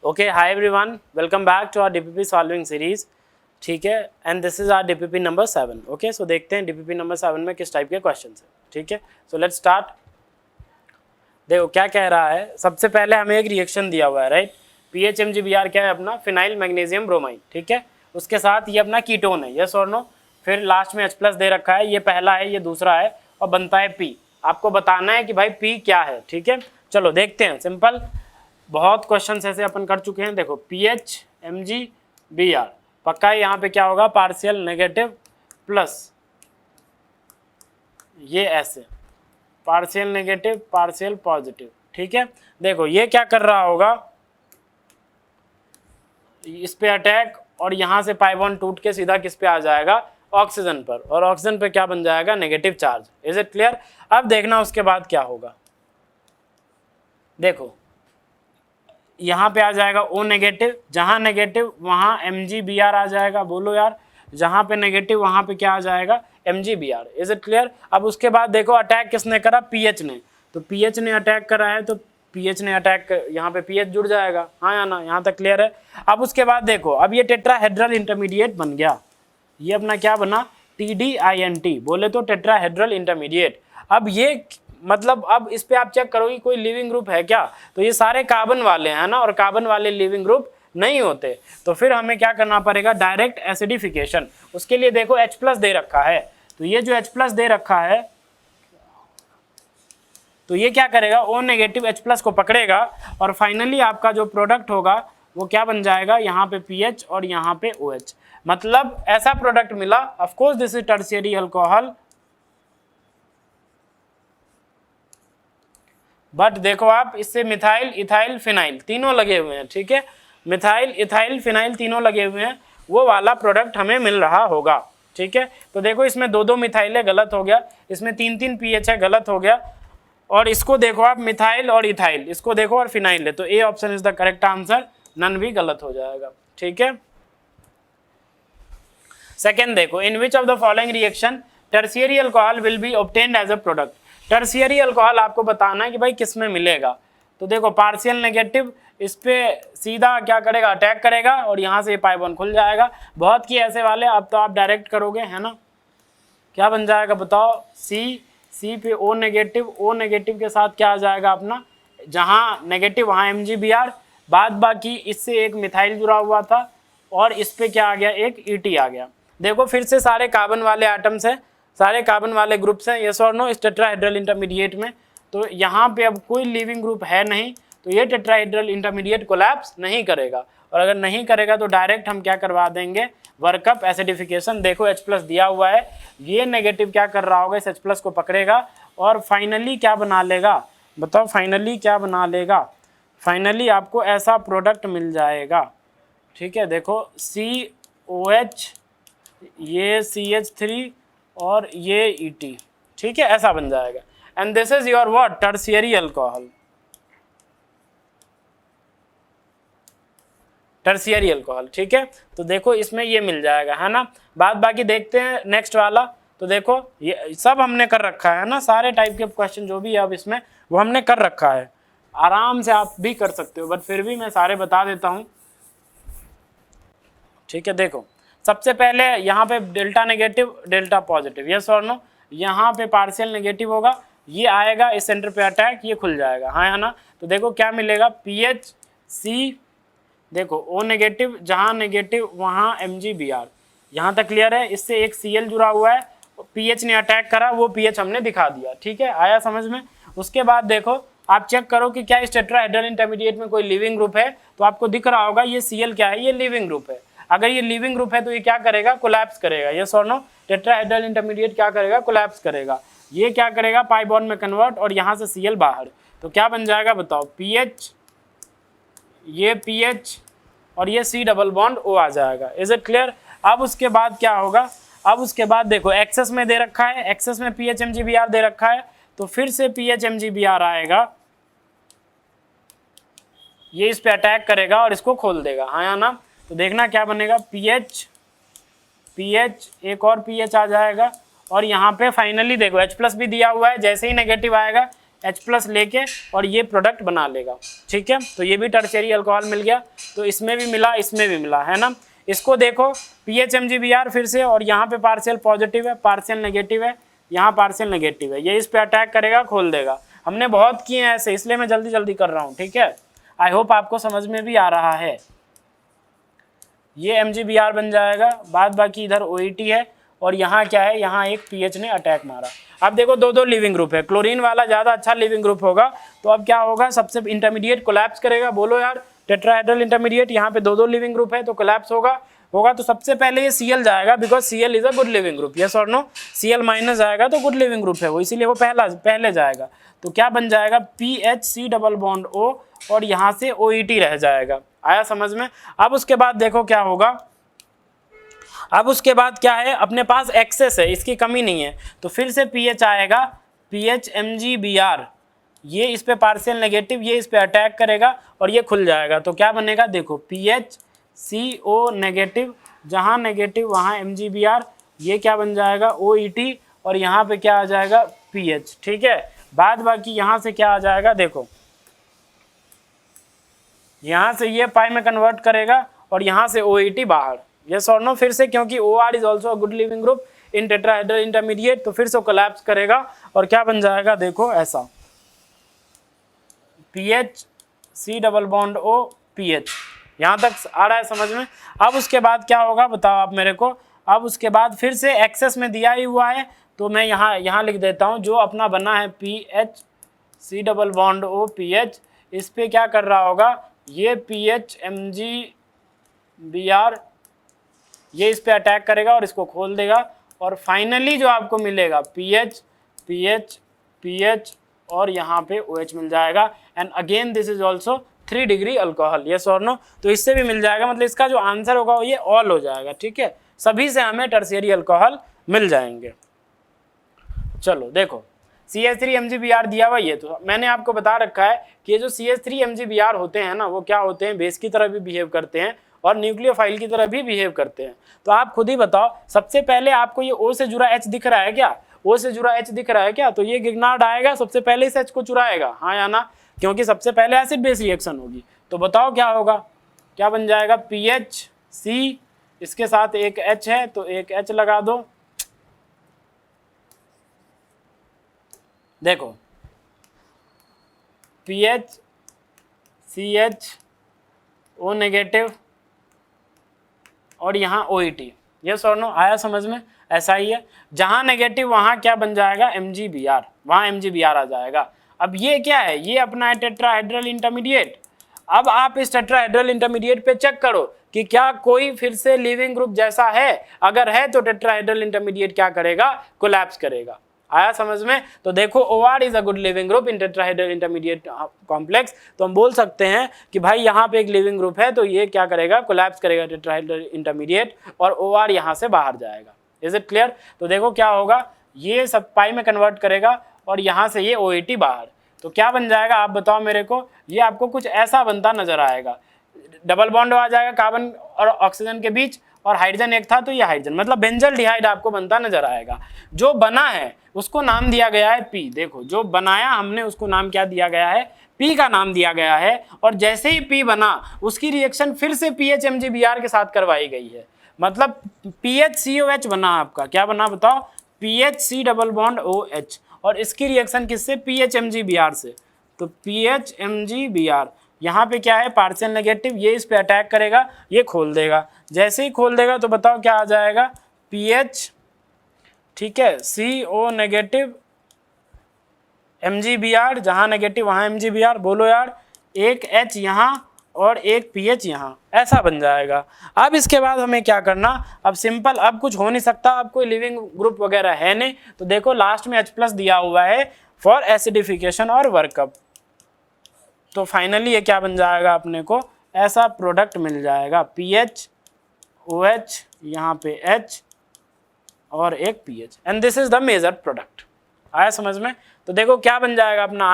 Okay, hi everyone, welcome back to our DPP solving series. ठीक है, and this is our DPP number 7। Okay, so देखते हैं DPP number 7 में किस type के क्वेश्चन है। ठीक है, सो लेट्स स्टार्ट। देखो क्या कह रहा है, सबसे पहले हमें एक रिएक्शन दिया हुआ है, राइट। PHMgBr क्या है अपना, फिनाइल मैग्नीशियम ब्रोमाइड। ठीक है, उसके साथ ये अपना कीटोन है, यस और नो। फिर लास्ट में H+ दे रखा है, ये पहला है, ये दूसरा है, और बनता है P। आपको बताना है कि भाई P क्या है। ठीक है, चलो देखते हैं, सिंपल। बहुत क्वेश्चन ऐसे अपन कर चुके हैं। देखो PHMgBr पक्का है, यहाँ पे क्या होगा, पार्शियल नेगेटिव प्लस, ये ऐसे पार्शियल नेगेटिव पार्शियल पॉजिटिव। ठीक है, देखो ये क्या कर रहा होगा, इस पे अटैक, और यहाँ से पाई बॉन्ड टूट के सीधा किस पे आ जाएगा, ऑक्सीजन पर, और ऑक्सीजन पे क्या बन जाएगा, negative charge. Is it clear. अब देखना उसके बाद क्या होगा। देखो यहाँ पे आ जाएगा O नेगेटिव, जहाँ नेगेटिव वहाँ MgBr आ जाएगा। बोलो यार, जहाँ पे नेगेटिव वहाँ पे क्या आ जाएगा, MgBr। Is it clear. अब उसके बाद देखो अटैक किसने करा, पीएच ने। तो पीएच ने अटैक करा है, तो पीएच ने अटैक, यहाँ पे पीएच जुड़ जाएगा, हाँ या ना, यहाँ तक क्लियर है। अब उसके बाद देखो, अब ये टेट्राहेड्रल इंटरमीडिएट बन गया, ये अपना क्या बना, TDINT, बोले तो टेट्राहेड्रल इंटरमीडिएट। अब ये मतलब अब इस पे आप चेक करोगे कोई लिविंग ग्रुप है क्या, तो ये सारे कार्बन वाले हैं ना, और कार्बन वाले लिविंग ग्रुप नहीं होते। तो फिर हमें क्या करना पड़ेगा, डायरेक्ट एसिडिफिकेशन। उसके लिए देखो H+ दे रखा है, तो ये जो H+ दे रखा है, तो ये क्या करेगा, O नेगेटिव H+ को पकड़ेगा, और फाइनली आपका जो प्रोडक्ट होगा वो क्या बन जाएगा, यहाँ पे PH और यहाँ पे OH। मतलब ऐसा प्रोडक्ट मिला। Of course this is tertiary alcohol, but देखो आप, इससे मिथाइल इथाइल फिनाइल तीनों लगे हुए हैं। ठीक है, मिथाइल इथाइल फिनाइल तीनों लगे हुए हैं, वो वाला प्रोडक्ट हमें मिल रहा होगा। ठीक है, तो देखो इसमें 2-2 मिथाइल है, गलत हो गया। इसमें 3-3 पीएच है, गलत हो गया। और इसको देखो आप, मिथाइल और इथाइल, इसको देखो, और फिनाइल है, तो A option is the correct answer, none भी गलत हो जाएगा। ठीक है, सेकेंड देखो, in which of the following reaction tertiary alcohol will be obtained as a product. Tertiary alcohol आपको बताना है कि भाई किस में मिलेगा। तो देखो पार्शियल नेगेटिव, इस पे सीधा क्या करेगा, अटैक करेगा, और यहाँ से पाई बॉन्ड खुल जाएगा। बहुत की ऐसे वाले, अब तो आप डायरेक्ट करोगे, है ना। क्या बन जाएगा बताओ, सी पे O नेगेटिव, O नेगेटिव के साथ क्या आ जाएगा अपना, जहाँ नेगेटिव वहाँ MgBr, बाद बाकी इससे एक मिथाइल जुड़ा हुआ था, और इस पे क्या आ गया, एक ET आ गया। देखो फिर से सारे कार्बन वाले एटम्स हैं, सारे कार्बन वाले ग्रुप्स हैं, यस और नो, इस टेट्राहेड्रल इंटरमीडिएट में। तो यहाँ पे अब कोई लिविंग ग्रुप है नहीं, तो ये टेट्राहेड्रल इंटरमीडिएट कोलैप्स नहीं करेगा। और अगर नहीं करेगा तो डायरेक्ट हम क्या करवा देंगे, वर्कअप एसिडिफिकेशन। देखो H+ दिया हुआ है, ये नेगेटिव क्या कर रहा होगा, इस H+ को पकड़ेगा, और फाइनली क्या बना लेगा, बताओ फाइनली क्या बना लेगा, फाइनली आपको ऐसा प्रोडक्ट मिल जाएगा। ठीक है, देखो COH, ये CH3 और ये ET। ठीक है, ऐसा बन जाएगा, and this is your what, tertiary alcohol. Tertiary alcohol. ठीक है, तो देखो इसमें ये मिल जाएगा, है ना। बाद बाकी देखते हैं नेक्स्ट वाला। तो देखो ये सब हमने कर रखा है ना, सारे टाइप के क्वेश्चन जो भी है अब इसमें, वो हमने कर रखा है। आराम से आप भी कर सकते हो, बट फिर भी मैं सारे बता देता हूँ। ठीक है, देखो सबसे पहले यहाँ पे delta negative delta positive, yes और नो। यहाँ पे पार्शियल नेगेटिव होगा, ये आएगा इस सेंटर पे अटैक, ये खुल जाएगा, हाँ या ना। तो देखो क्या मिलेगा, PHC, देखो O नेगेटिव, जहाँ नेगेटिव वहाँ MgBr, यहाँ तक क्लियर है। इससे एक Cl जुड़ा हुआ है, पीएच ने अटैक करा, वो पीएच हमने दिखा दिया। ठीक है, आया समझ में। उसके बाद देखो आप चेक करो कि क्या इस टेट्राहेड्रल इंटरमीडिएट में कोई लिविंग ग्रुप है, तो आपको दिख रहा होगा ये Cl क्या है, ये लिविंग ग्रुप है। अगर ये लिविंग ग्रुप है तो ये क्या करेगा, कोलैप्स करेगा, यस और नो। टेट्राहेड्रल इंटरमीडिएट क्या करेगा, कोलैप्स करेगा। ये क्या करेगा, पाई बॉन्ड में कन्वर्ट, और यहाँ से Cl बाहर, तो क्या बन जाएगा बताओ, PH, ये PH, और ये C डबल बॉन्ड O आ जाएगा। Is it clear. अब उसके बाद क्या होगा, अब उसके बाद देखो एक्सेस में दे रखा है, एक्सेस में PHMgBr दे रखा है, तो फिर से PHMgBr आएगा, ये इस पे अटैक करेगा और इसको खोल देगा, हाँ या ना। तो देखना क्या बनेगा, PH, एक और PH आ जाएगा, और यहाँ पे फाइनली देखो H+ भी दिया हुआ है, जैसे ही नेगेटिव आएगा H+ लेके और ये प्रोडक्ट बना लेगा। ठीक है, तो ये भी टर्शियरी अल्कोहल मिल गया। तो इसमें भी मिला, इसमें भी मिला, है ना। इसको देखो PHMgBr फिर से, और यहाँ पे पार्शियल पॉजिटिव है, पार्शियल नेगेटिव है, यहाँ पार्शियल नेगेटिव है, ये इस पे अटैक करेगा, खोल देगा। हमने बहुत किए हैं ऐसे, इसलिए मैं जल्दी जल्दी कर रहा हूँ, ठीक है। आई होप आपको समझ में भी आ रहा है। ये MgBr बन जाएगा, बाद बाकी इधर OET है, और यहाँ क्या है, यहाँ एक PH ने अटैक मारा। अब देखो दो दो लिविंग ग्रुप है, क्लोरीन वाला ज़्यादा अच्छा लिविंग ग्रुप होगा, तो अब क्या होगा, सबसे इंटरमीडिएट कोलैप्स करेगा। बोलो यार, टेट्राहेड्रल इंटरमीडिएट, यहाँ पे दो दो लिविंग ग्रुप है तो कोलैप्स होगा। तो सबसे पहले ये Cl जाएगा, because Cl is a good leaving group, yes और नो। Cl माइनस जाएगा तो गुड लिविंग ग्रुप है वो, इसीलिए वो पहले जाएगा। तो क्या बन जाएगा, PHC डबल बॉन्ड O, और यहाँ से OET रह जाएगा। आया समझ में। अब उसके बाद देखो क्या होगा, अब उसके बाद क्या है, अपने पास एक्सेस है, इसकी कमी नहीं है, तो फिर से PH आएगा, PHMgBr, ये इस पे पार्शियल नेगेटिव, ये इस पे अटैक करेगा और ये खुल जाएगा। तो क्या बनेगा, देखो PHCO नेगेटिव, जहाँ नेगेटिव वहाँ MgBr, ये क्या बन जाएगा OET, और यहाँ पे क्या आ जाएगा PH, ठीक है। बाद बाकी यहाँ से क्या आ जाएगा, देखो यहाँ से ये पाई में कन्वर्ट करेगा और यहाँ से OET बाहर, यस और नो। फिर से क्योंकि OR is also a good leaving group in tetrahedral intermediate, तो फिर से कोलैप्स करेगा और क्या बन जाएगा, देखो ऐसा PHC double bond O PH। यहाँ तक आ रहा है समझ में। अब उसके बाद क्या होगा बताओ आप मेरे को। अब उसके बाद फिर से एक्सेस में दिया ही हुआ है, तो मैं यहाँ लिख देता हूँ, जो अपना बना है PHC double bond O PH, इस पे क्या कर रहा होगा, ये PHMgBr, ये इस पे अटैक करेगा और इसको खोल देगा, और फाइनली जो आपको मिलेगा PH PH PH, और यहाँ पे OH मिल जाएगा। And again this is also 3 degree alcohol, yes और नो। तो इससे भी मिल जाएगा, मतलब इसका जो आंसर होगा वो ये ऑल हो जाएगा, ठीक है। सभी से हमें टर्शियरी अल्कोहल मिल जाएंगे। चलो देखो CH3MgBr दिया हुआ, ये तो मैंने आपको बता रखा है कि ये जो CH3MgBr होते हैं ना, वो क्या होते हैं, बेस की तरह भी बिहेव करते हैं और न्यूक्लियोफाइल की तरह भी बिहेव करते हैं। तो आप खुद ही बताओ, सबसे पहले आपको ये O से जुड़ा H दिख रहा है क्या, O से जुड़ा H दिख रहा है क्या, तो ये गिगनार्ड आएगा सबसे पहले इस H को चुराएगा, हाँ या ना, क्योंकि सबसे पहले एसिड बेस रिएक्शन होगी। तो बताओ क्या होगा, क्या बन जाएगा, PHC, इसके साथ एक H है तो एक H लगा दो। देखो PHCH O नेगेटिव और यहाँ OET, यस और नो, आया समझ में। ऐसा ही है, जहाँ नेगेटिव वहाँ क्या बन जाएगा, MgBr, वहाँ MgBr आ जाएगा। अब ये क्या है, ये अपना है टेट्राहेड्रल इंटरमीडिएट। अब आप इस टेट्राहेड्रल इंटरमीडिएट पे चेक करो कि क्या कोई फिर से लिविंग ग्रुप जैसा है, अगर है तो टेट्राहेड्रल इंटरमीडिएट क्या करेगा, कोलैप्स करेगा। आया समझ में। तो देखो OR is a good leaving group in tetrahedral intermediate complex, तो हम बोल सकते हैं कि भाई यहाँ पे एक लिविंग ग्रुप है, तो ये क्या करेगा, कोलैप्स करेगा टेट्राहेड्रल इंटरमीडिएट, और OR यहाँ से बाहर जाएगा। Is it clear. तो देखो क्या होगा, ये सब पाई में कन्वर्ट करेगा और यहाँ से ये OET बाहर, तो क्या बन जाएगा आप बताओ मेरे को। ये आपको कुछ ऐसा बनता नजर आएगा, डबल बॉन्ड आ जाएगा कार्बन और ऑक्सीजन के बीच, और हाइड्रोजन एक था तो ये हाइड्रोजन, मतलब बेंजल डिहाइड आपको बनता नजर आएगा। जो बना है उसको नाम दिया गया है P। देखो जो बनाया हमने उसको नाम क्या दिया गया है, P का नाम दिया गया है। और जैसे ही P बना उसकी रिएक्शन फिर से PHMgBr के साथ करवाई गई है, मतलब PHCOH बना आपका, क्या बना बताओ, PHC डबल बॉन्ड OH, और इसकी रिएक्शन किससे, PHMgBr से। तो PHMgBr यहाँ पे क्या है, पार्शियल नेगेटिव, ये इस पे अटैक करेगा, ये खोल देगा। जैसे ही खोल देगा तो बताओ क्या आ जाएगा, PH, ठीक है, CO नेगेटिव MgBr, जहाँ नेगेटिव वहाँ MgBr, बोलो यार, एक H यहाँ और एक PH यहाँ, ऐसा बन जाएगा। अब इसके बाद हमें क्या करना, अब सिंपल, अब कुछ हो नहीं सकता, अब कोई लिविंग ग्रुप वगैरह है नहीं, तो देखो लास्ट में H+ दिया हुआ है फॉर एसिडिफिकेशन और वर्कअप। तो फाइनली ये क्या बन जाएगा, अपने को ऐसा प्रोडक्ट मिल जाएगा, PHOH, यहाँ पे H और एक PH, and this is the major product. आया समझ में। तो देखो क्या बन जाएगा अपना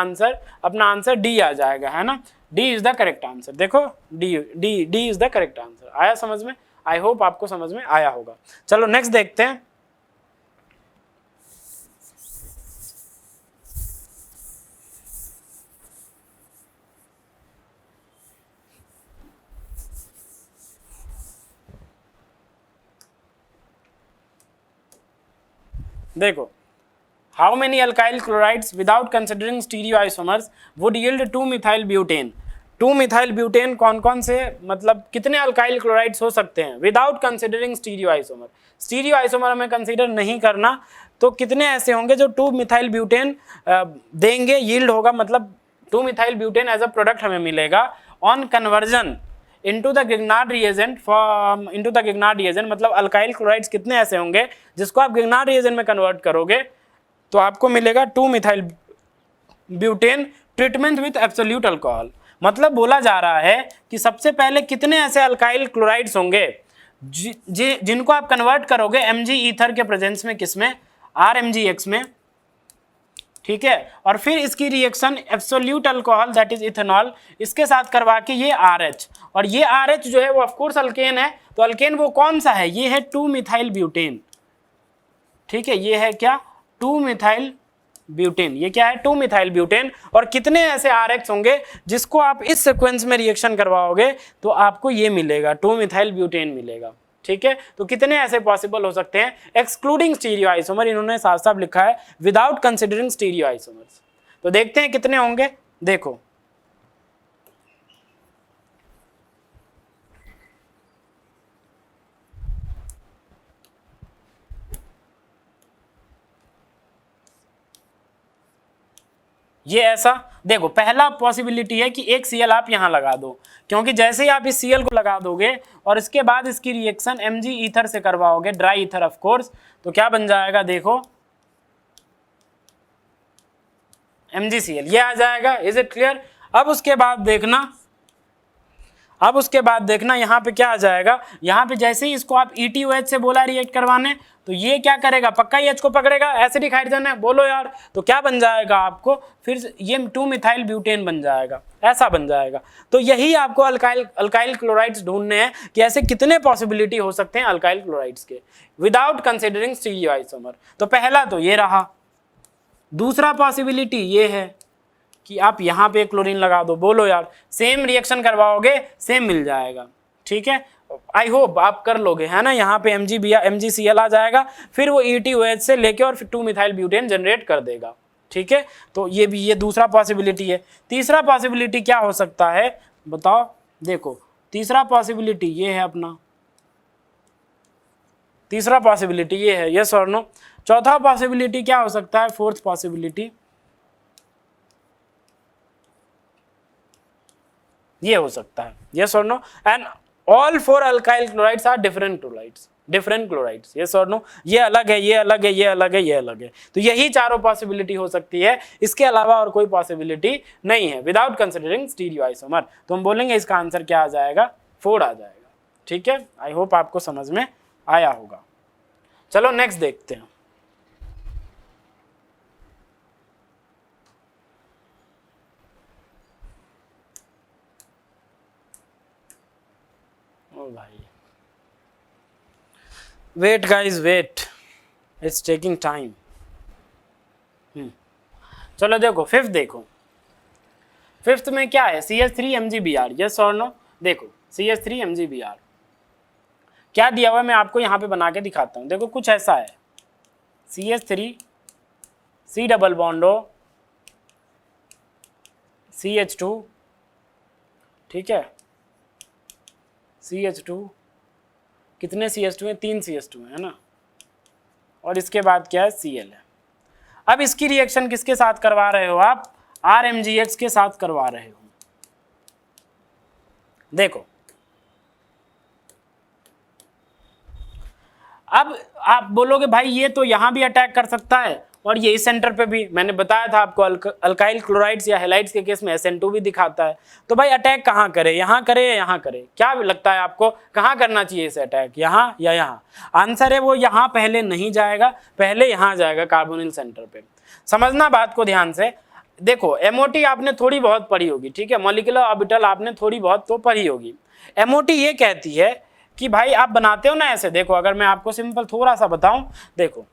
आंसर D आ जाएगा, है ना। D is the correct answer. देखो D is the correct answer. आया समझ में। आई होप आपको समझ में आया होगा। चलो नेक्स्ट देखते हैं। देखो, how many alkyl chlorides without considering stereoisomers would yield 2 methyl butane. 2 methyl butane कौन कौन से, मतलब कितने अल्काइल क्लोराइड्स हो सकते हैं विदाउट कंसिडरिंग स्टीरियोआइसोमर। स्टीरियोआइसोमर हमें कंसीडर नहीं करना, तो कितने ऐसे होंगे जो 2 मिथाइल ब्यूटेन देंगे, यील्ड होगा, मतलब 2 methyl butane as a product हमें मिलेगा on conversion into the Grignard reagent form into the Grignard reagent. मतलब अल्काइल क्लोराइड्स कितने ऐसे होंगे जिसको आप गिग्नार्ड रिएजेंट में कन्वर्ट करोगे तो आपको मिलेगा 2 methyl butane treatment with absolute alcohol. मतलब बोला जा रहा है कि सबसे पहले कितने ऐसे अल्काइल क्लोराइड्स होंगे जिनको आप कन्वर्ट करोगे Mg ईथर के प्रेजेंस में, किसमें, RMgX में, ठीक है, और फिर इसकी reaction absolute alcohol that is ethanol इसके साथ करवा के ये RH, और ये RH जो है वो ऑफकोर्स अल्केन है, तो अल्केन वो कौन सा है, ये है 2 मिथाइल ब्यूटेन, ठीक है, ये है क्या, 2 मिथाइल ब्यूटेन, ये क्या है 2 मिथाइल ब्यूटेन। और कितने ऐसे RH होंगे जिसको आप इस सीक्वेंस में रिएक्शन करवाओगे तो आपको ये मिलेगा 2 मिथाइल ब्यूटेन मिलेगा, ठीक है। तो कितने ऐसे पॉसिबल हो सकते हैं एक्सक्लूडिंग स्टीरियो आइसोमर, इन्होंने साफ साफ लिखा है विदाउट कंसिडरिंग स्टीरियो आइसोमर्स। तो देखते हैं कितने होंगे, देखो ये ऐसा, देखो पहला पॉसिबिलिटी है कि एक Cl आप यहां लगा दो, क्योंकि जैसे ही आप इस Cl को लगा दोगे और इसके बाद इसकी रिएक्शन Mg ईथर से करवाओगे, ड्राई ईथर ऑफ कोर्स, तो क्या बन जाएगा, देखो MgCl, ये आ जाएगा। Is it clear. अब उसके बाद देखना यहाँ पे क्या आ जाएगा, यहाँ पे जैसे ही इसको आप ETOH से बोला रिएक्ट करवाने, तो ये क्या करेगा, पक्का ही H को पकड़ेगा, एसिडिक हाइड्रोजन है, बोलो यार, तो क्या बन जाएगा आपको, फिर ये 2 मिथाइल ब्यूटेन बन जाएगा, ऐसा बन जाएगा। तो यही आपको अल्काइल क्लोराइड्स ढूंढने हैं कि ऐसे कितने पॉसिबिलिटी हो सकते हैं अल्काइल क्लोराइड्स के विदाउट कंसिडरिंग स्टीरियोआइसोमर। तो पहला तो ये रहा। दूसरा पॉसिबिलिटी ये है कि आप यहाँ पे क्लोरीन लगा दो, बोलो यार, सेम रिएक्शन करवाओगे सेम मिल जाएगा, ठीक है, आई होप आप कर लोगे, है ना। यहाँ पे MgCl आ जाएगा, फिर वो ETOH से लेके और फिर 2 मिथाइल ब्यूटेन जनरेट कर देगा, ठीक है। तो ये दूसरा पॉसिबिलिटी है। तीसरा पॉसिबिलिटी क्या हो सकता है बताओ, देखो तीसरा पॉसिबिलिटी ये है अपना, तीसरा पॉसिबिलिटी ये है, यस और नो। चौथा पॉसिबिलिटी क्या हो सकता है, फोर्थ पॉसिबिलिटी ये हो सकता है, यस और no. And all 4 alkyl chlorides are different chlorides, yes और नो। ये अलग है, ये अलग है, ये अलग है, ये अलग है। तो यही चारों पॉसिबिलिटी हो सकती है, इसके अलावा और कोई पॉसिबिलिटी नहीं है विदाउट कंसिडरिंग स्टीरियोआइसोमर। तो हम बोलेंगे इसका आंसर क्या आ जाएगा, 4 आ जाएगा, ठीक है। आई होप आपको समझ में आया होगा। चलो नेक्स्ट देखते हैं। भाई wait guys wait, it's taking time. चलो देखो फिफ्थ, देखो फिफ्थ में क्या है, CH3MgBr, यस और नो। देखो CH3MgBr क्या दिया हुआ है, मैं आपको यहाँ पे बना के दिखाता हूँ। देखो कुछ ऐसा है, CH3 C डबल बॉन्डो CH2, ठीक है, CH2, कितने CH2 हैं, 3 CH2 है ना, और इसके बाद क्या है, Cl है। अब इसकी रिएक्शन किसके साथ करवा रहे हो आप, RMgX के साथ करवा रहे हो। देखो अब आप बोलोगे भाई ये तो यहां भी अटैक कर सकता है और ये इस सेंटर पे भी, मैंने बताया था आपको अल्काइल क्लोराइड्स या हैलाइड्स के केस में SN2 भी दिखाता है। तो भाई अटैक कहाँ करे, यहाँ करे या यहाँ करे, क्या लगता है आपको कहाँ करना चाहिए इसे अटैक, यहाँ या यहाँ। आंसर है वो यहाँ पहले नहीं जाएगा, पहले यहाँ जाएगा कार्बोनिल सेंटर पे। समझना बात को ध्यान से। देखो MOT आपने थोड़ी बहुत पढ़ी होगी, ठीक है, मॉलिक्यूलर ऑर्बिटल आपने थोड़ी बहुत तो पढ़ी होगी। MOT ये कहती है कि भाई आप बनाते हो ना ऐसे, देखो अगर मैं आपको सिंपल थोड़ा सा बताऊं, देखो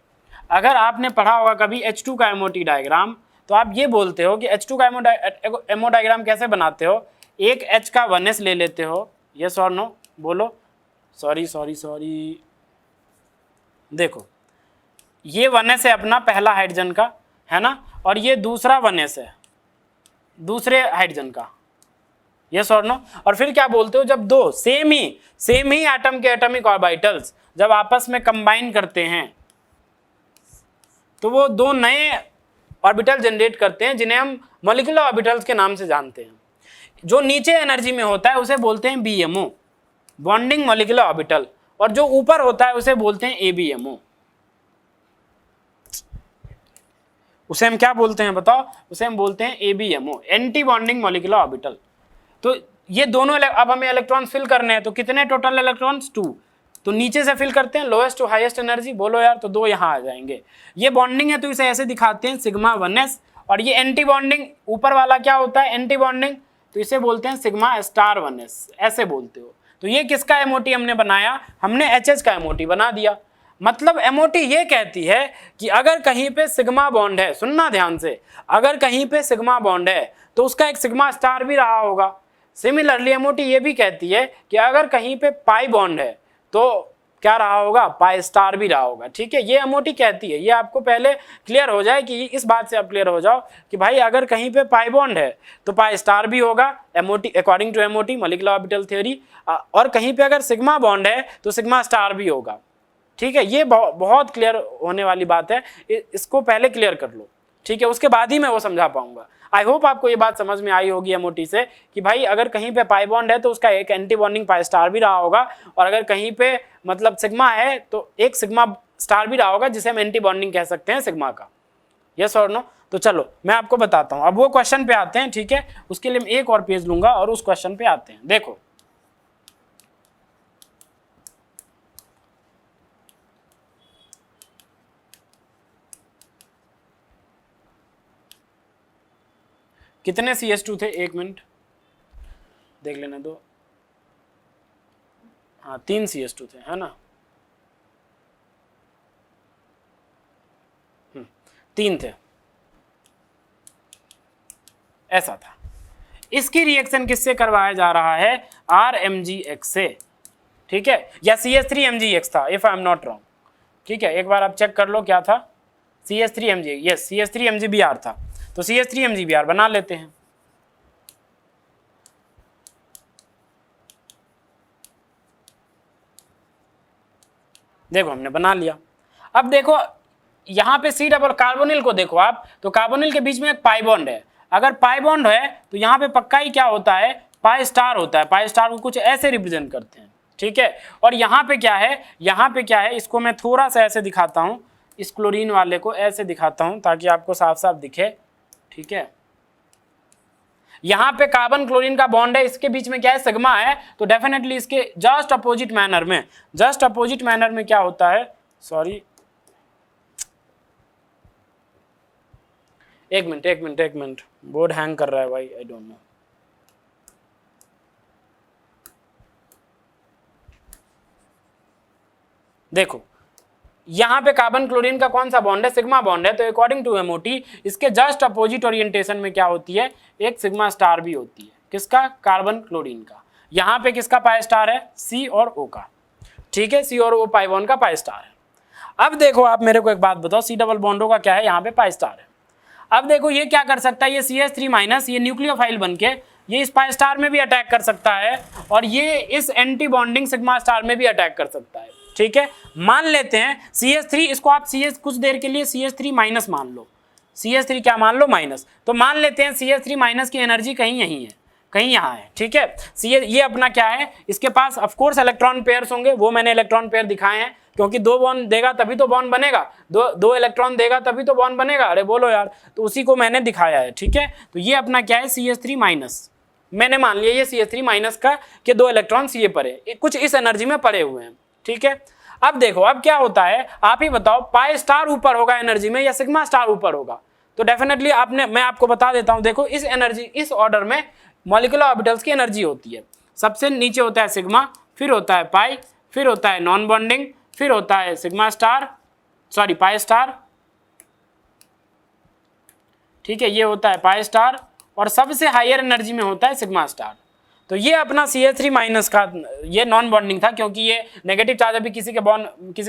अगर आपने पढ़ा होगा कभी H2 का MOT डायग्राम, तो आप ये बोलते हो कि H2 का MO डायग्राम कैसे बनाते हो, एक H का 1s ले लेते हो, यस और नो, बोलो, सॉरी, देखो ये 1s है अपना पहला हाइड्रोजन का, है ना, और ये दूसरा 1s है दूसरे हाइड्रोजन का, यस और नो। और फिर क्या बोलते हो, जब दो सेम ही एटम के एटॉमिक ऑर्बिटल्स जब आपस में कंबाइन करते हैं तो वो दो नए ऑर्बिटल जनरेट करते हैं जिन्हें हम मॉलिक्यूलर ऑर्बिटल्स के नाम से जानते हैं। जो नीचे एनर्जी में होता है उसे बोलते हैं BMO, बॉन्डिंग मॉलिक्यूलर ऑर्बिटल, और जो ऊपर होता है उसे बोलते हैं ABMO। उसे हम क्या बोलते हैं बताओ, उसे हम बोलते हैं ABMO, anti bonding molecular orbital. तो ये दोनों अब हमें इलेक्ट्रॉन फिल करने हैं, तो कितने टोटल इलेक्ट्रॉन्स, 2। तो नीचे से फिल करते हैं लोएस्ट टू हाईएस्ट एनर्जी, बोलो यार, तो 2 यहाँ आ जाएंगे। ये बॉन्डिंग है तो इसे ऐसे दिखाते हैं सिग्मा 1s, और ये एंटी बॉन्डिंग ऊपर वाला क्या होता है एंटी बॉन्डिंग, तो इसे बोलते हैं सिग्मा स्टार 1s, ऐसे बोलते हो। तो ये किसका एमओटी हमने बनाया, हमने HH का एमओटी बना दिया। मतलब एमओटी ये कहती है कि अगर कहीं पे सिग्मा बॉन्ड है, सुनना ध्यान से, अगर कहीं पे सिग्मा बॉन्ड है तो उसका एक सिग्मा स्टार भी रहा होगा। सिमिलरली एमओटी ये भी कहती है कि अगर कहीं पे पाई बॉन्ड है तो क्या रहा होगा, पाई स्टार भी रहा होगा। ठीक है, ये एमओटी कहती है, ये आपको पहले क्लियर हो जाए कि इस बात से आप क्लियर हो जाओ कि भाई अगर कहीं पे पाई बॉन्ड है तो पाई स्टार भी होगा, MOT according to MOT molecular orbital theory, और कहीं पे अगर सिग्मा बॉन्ड है तो सिग्मा स्टार भी होगा। ठीक है, ये बहुत क्लियर होने वाली बात है, इसको पहले क्लियर कर लो। ठीक है, उसके बाद ही मैं वो समझा पाऊंगा। आई होप आपको ये बात समझ में आई होगी एमओटी से कि भाई अगर कहीं पे पाई बॉन्ड है तो उसका एक एंटी बॉन्डिंग पाई स्टार भी रहा होगा, और अगर कहीं पे मतलब सिग्मा है तो एक सिग्मा स्टार भी रहा होगा जिसे हम एंटी बॉन्डिंग कह सकते हैं सिग्मा का। यस और नो। तो चलो मैं आपको बताता हूँ, अब वो क्वेश्चन पे आते हैं। ठीक है, उसके लिए मैं एक और पेज लूंगा और उस क्वेश्चन पे आते हैं। देखो कितने CH2 थे, 1 मिनट देख लेने दो। हाँ 3 CH2 थे, है ना, 3 थे, ऐसा था। इसकी रिएक्शन किससे करवाया जा रहा है, RMgX से। ठीक है, या CH3MgX था if I am not wrong. ठीक है, एक बार आप चेक कर लो क्या था, CH3Mg, यस CH3MgBr था, तो CH3MgBr बना लेते हैं। देखो हमने बना लिया। अब देखो यहाँ पे C डबल कार्बोनिल को देखो आप, तो कार्बोनिल के बीच में एक पाई बॉन्ड है। अगर पाई बॉन्ड है तो यहाँ पे पक्का ही क्या होता है, पाई स्टार होता है। पाई स्टार को कुछ ऐसे रिप्रेजेंट करते हैं। ठीक है, और यहाँ पे क्या है, यहाँ पे क्या है, इसको मैं थोड़ा सा ऐसे दिखाता हूँ, इस क्लोरीन वाले को ऐसे दिखाता हूँ ताकि आपको साफ साफ दिखे। ठीक है, यहाँ पे कार्बन क्लोरीन का बॉन्ड है, इसके बीच में क्या है, सिग्मा है, तो डेफिनेटली इसके जस्ट अपोजिट मैनर में क्या होता है, सॉरी एक मिनट बोर्ड हैंग कर रहा है भाई, आई डोंट नो। देखो यहाँ पे कार्बन क्लोरीन का कौन सा बॉन्ड है, सिग्मा बॉन्ड है, तो अकॉर्डिंग टू एमओटी इसके जस्ट अपोजिट ओरिएंटेशन में क्या होती है, एक सिग्मा स्टार भी होती है। किसका, कार्बन क्लोरीन का। यहाँ पे किसका पाई स्टार है, C और O का। ठीक है, C और O पाई बॉन्ड का पाई स्टार है। अब देखो आप मेरे को एक बात बताओ, C डबल बॉन्डो का क्या है, यहाँ पे पाई स्टार है। अब देखो ये क्या कर सकता है, ये CH3 माइनस, ये न्यूक्लियोफाइल बनके ये इस पाई स्टार में भी अटैक कर सकता है, और ये इस एंटी बॉन्डिंग सिग्मा स्टार में भी अटैक कर सकता है। ठीक है, मान लेते हैं CH3, इसको आप CH कुछ देर के लिए CH3 माइनस मान लो, CH3 क्या मान लो, माइनस। तो मान लेते हैं CH3 माइनस की एनर्जी कहीं यहीं है, कहीं यहाँ है। ठीक है, ये अपना क्या है, इसके पास ऑफकोर्स इलेक्ट्रॉन पेयर्स होंगे, वो मैंने इलेक्ट्रॉन पेयर दिखाए हैं, क्योंकि 2 बॉन्ड देगा तभी तो बॉन्ड बनेगा, दो इलेक्ट्रॉन देगा तभी तो बॉन्ड बनेगा। अरे बोलो यार, तो उसी को मैंने दिखाया है। ठीक है, तो ये अपना क्या है, CH3 माइनस, मैंने मान लिया ये CH3 माइनस का के 2 इलेक्ट्रॉन ये पड़े, कुछ इस एनर्जी में पड़े हुए हैं। ठीक है, अब देखो अब क्या होता है, आप ही बताओ, पाई स्टार ऊपर होगा एनर्जी में या सिग्मा स्टार ऊपर होगा, तो डेफिनेटली मैं आपको बता देता हूं। देखो इस एनर्जी, इस ऑर्डर में मॉलिक्यूलर ऑर्बिटल्स की एनर्जी होती है। सबसे नीचे होता है सिग्मा, फिर होता है पाई, फिर होता है नॉन बॉन्डिंग, फिर होता है sigma star, sorry pi star. ठीक है, ये होता है पाई स्टार, और सबसे हायर एनर्जी में होता है सिग्मा स्टार। तो ये अपना CH3 माइनस का ये नॉन बॉन्डिंग था, क्योंकि ये नेगेटिव चार्ज अभी किसी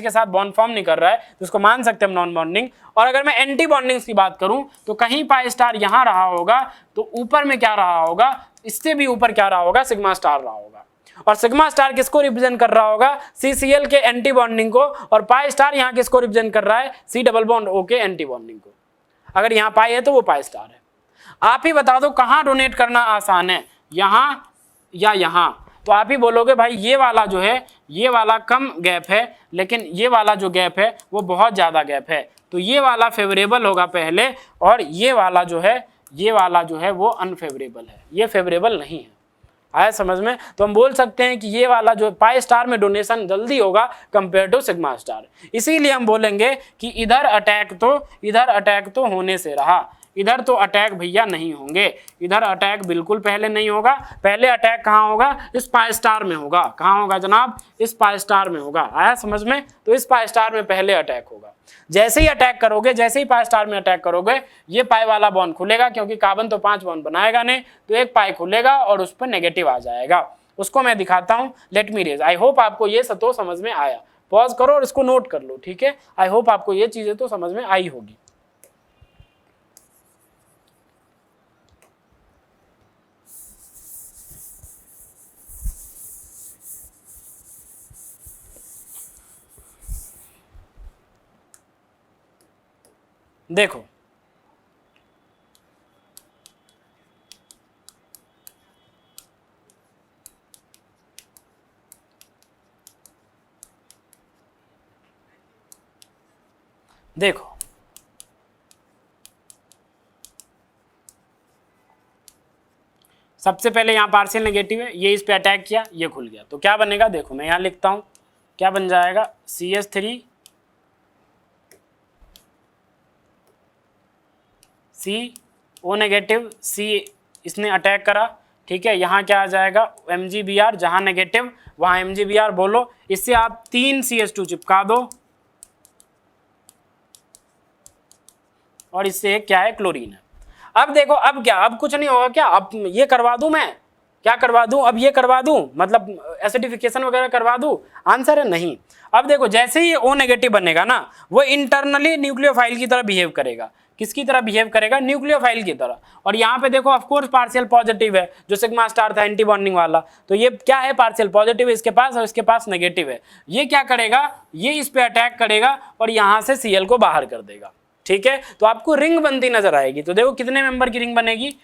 के साथ बॉन्ड फॉर्म नहीं कर रहा है, तो उसको मान सकते हैं हम नॉन बॉन्डिंग। और अगर मैं एंटी बॉन्डिंग्स की बात करूं तो कहीं पाई स्टार यहाँ रहा होगा, तो ऊपर में क्या रहा होगा, इससे भी ऊपर क्या रहा होगा, सिग्मा स्टार रहा होगा। और सिग्मा स्टार किसको रिप्रेजेंट कर रहा होगा, CCl के एंटी बॉन्डिंग को, और पाई स्टार यहाँ किसको रिप्रेजेंट कर रहा है, C डबल बॉन्ड O के एंटी बॉन्डिंग को। अगर यहाँ पाई है तो वो पाई स्टार है। आप ही बता दो कहाँ डोनेट करना आसान है, यहाँ या यहाँ। तो आप ही बोलोगे भाई ये वाला जो है, ये वाला कम गैप है, लेकिन ये वाला जो गैप है वो बहुत ज़्यादा गैप है, तो ये वाला फेवरेबल होगा पहले, और ये वाला जो है वो अनफेवरेबल है, ये फेवरेबल नहीं है। आया समझ में? तो हम बोल सकते हैं कि ये वाला जो पाई स्टार में डोनेशन जल्दी होगा कंपेयर टू सिग्मा स्टार। इसीलिए हम बोलेंगे कि इधर अटैक तो होने से रहा, इधर तो अटैक भैया नहीं होंगे, इधर अटैक बिल्कुल पहले नहीं होगा। पहले अटैक कहाँ होगा, इस पाई स्टार में होगा। कहाँ होगा जनाब, इस पाई स्टार में होगा। आया समझ में? तो इस पाई स्टार में पहले अटैक होगा। जैसे ही अटैक करोगे, जैसे ही पाई स्टार में अटैक करोगे, ये पाई वाला बॉन्ड खुलेगा, क्योंकि कार्बन तो 5 बॉन्ड बनाएगा नहीं, तो एक पाई खुलेगा और उस पर नेगेटिव आ जाएगा। उसको मैं दिखाता हूँ, let me raise. I hope आपको ये तो समझ में आया। पॉज करो और इसको नोट कर लो, ठीक है? आई होप आपको ये चीजें तो समझ में आई होगी। देखो देखो सबसे पहले यहाँ पार्शियल नेगेटिव है, ये इस पे अटैक किया, ये खुल गया, तो क्या बनेगा देखो, मैं यहाँ लिखता हूँ, क्या बन जाएगा, CH3 CO नेगेटिव, C इसने अटैक करा, ठीक है। यहाँ क्या आ जाएगा, MgBr, जहाँ नेगेटिव वहाँ MgBr बोलो। इससे आप 3 CH2 चिपका दो, और इससे एक क्या है, क्लोरीन है। अब देखो, अब क्या, अब कुछ नहीं होगा क्या, अब ये करवा दूं मैं, क्या करवा दूं, अब ये करवा दूं, मतलब एसिडिफिकेशन वगैरह करवा दूं? आंसर है नहीं। अब देखो, जैसे ही O नेगेटिव बनेगा ना, वो इंटरनली न्यूक्लियोफाइल की तरह बिहेव करेगा। किसकी तरह बिहेव करेगा, न्यूक्लियोफाइल की तरह। और यहाँ पे देखो, ऑफ कोर्स पार्शियल पॉजिटिव है, जो सिग्मा स्टार था एंटी बॉन्डिंग वाला, तो ये क्या है, पार्शियल पॉजिटिव है इसके पास, और इसके पास नेगेटिव है। ये क्या करेगा, ये इस पे अटैक करेगा और यहाँ से Cl को बाहर कर देगा, ठीक है। तो आपको रिंग बनती नजर आएगी। तो देखो कितने मेंबर की रिंग बनेगी,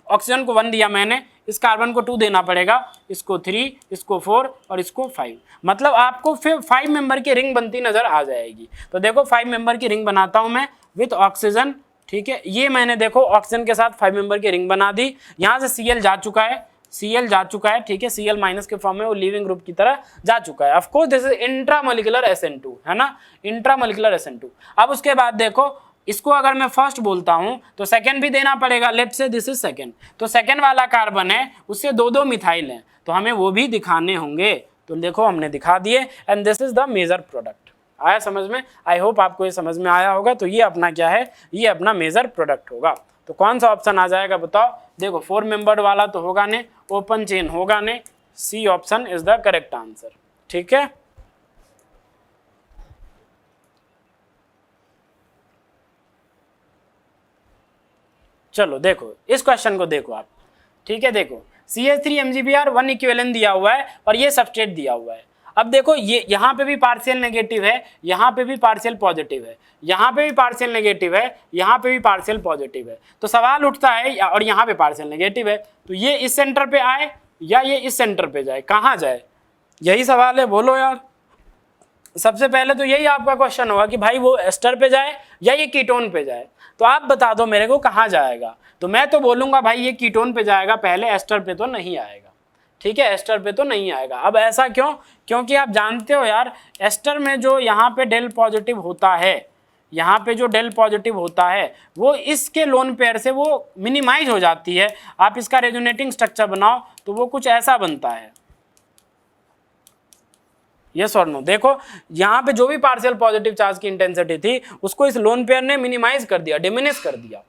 ऑक्सीजन को 1 दिया मैंने, इस कार्बन को 2 देना पड़ेगा, इसको 3, इसको 4 और इसको 5, मतलब आपको फिर 5 मेंबर की रिंग बनती नजर आ जाएगी। तो देखो 5 मेंबर की रिंग बनाता हूं मैं विथ ऑक्सीजन, ठीक है। ये मैंने देखो ऑक्सीजन के साथ 5 मेंबर की रिंग बना दी। यहाँ से Cl जा चुका है, ठीक है, Cl माइनस के फॉर्म में वो लीविंग ग्रुप की तरह जा चुका है। Of course this is intramolecular SN2, है ना, इंट्रामोलिकुलर SN2। अब उसके बाद देखो, इसको अगर मैं फर्स्ट बोलता हूं तो सेकंड भी देना पड़ेगा। Let's say this is second, तो सेकंड वाला कार्बन है, उससे 2 मिथाइल हैं, तो हमें वो भी दिखाने होंगे। तो देखो हमने दिखा दिए, and this is the major product. आया समझ में? आई होप आपको ये समझ में आया होगा। तो ये अपना क्या है, ये अपना मेजर प्रोडक्ट होगा। तो कौन सा ऑप्शन आ जाएगा बताओ? देखो 4 मेंबर्ड वाला तो होगा नहीं, ओपन चेन होगा नहीं, C option is the correct answer, ठीक है। चलो देखो इस क्वेश्चन को देखो आप, ठीक है। देखो CH3 MgBr 1 इक्विवेलेंट दिया हुआ है और ये सबस्ट्रेट दिया हुआ है। अब देखो ये यहाँ पे भी पार्शियल नेगेटिव है, यहाँ पे भी पार्शियल पॉजिटिव है, यहाँ पे भी पार्शियल नेगेटिव है, यहाँ पे भी पार्शियल पॉजिटिव है। तो सवाल उठता है, और यहाँ पे पार्शियल नेगेटिव है, तो ये इस सेंटर पे आए या ये इस सेंटर पे जाए, कहाँ जाए, यही सवाल है। बोलो यार, सबसे पहले तो यही आपका क्वेश्चन होगा कि भाई वो एस्टर पे जाए या ये कीटोन पे जाए। तो आप बता दो मेरे को कहाँ जाएगा। तो मैं तो बोलूँगा भाई ये कीटोन पे जाएगा पहले, एस्टर पे तो नहीं आएगा, ठीक है, एस्टर पे तो नहीं आएगा। अब ऐसा क्यों? क्योंकि आप जानते हो यार, एस्टर में जो यहाँ पे डेल पॉजिटिव होता है, यहाँ पे जो डेल पॉजिटिव होता है वो इसके लोन पेयर से वो मिनिमाइज हो जाती है। आप इसका रेजोनेटिंग स्ट्रक्चर बनाओ तो वो कुछ ऐसा बनता है। यस और नो? देखो यहाँ पे जो भी पार्शियल पॉजिटिव चार्ज की इंटेंसिटी थी उसको इस लोन पेयर ने मिनिमाइज कर दिया, डिमिनिश कर दिया।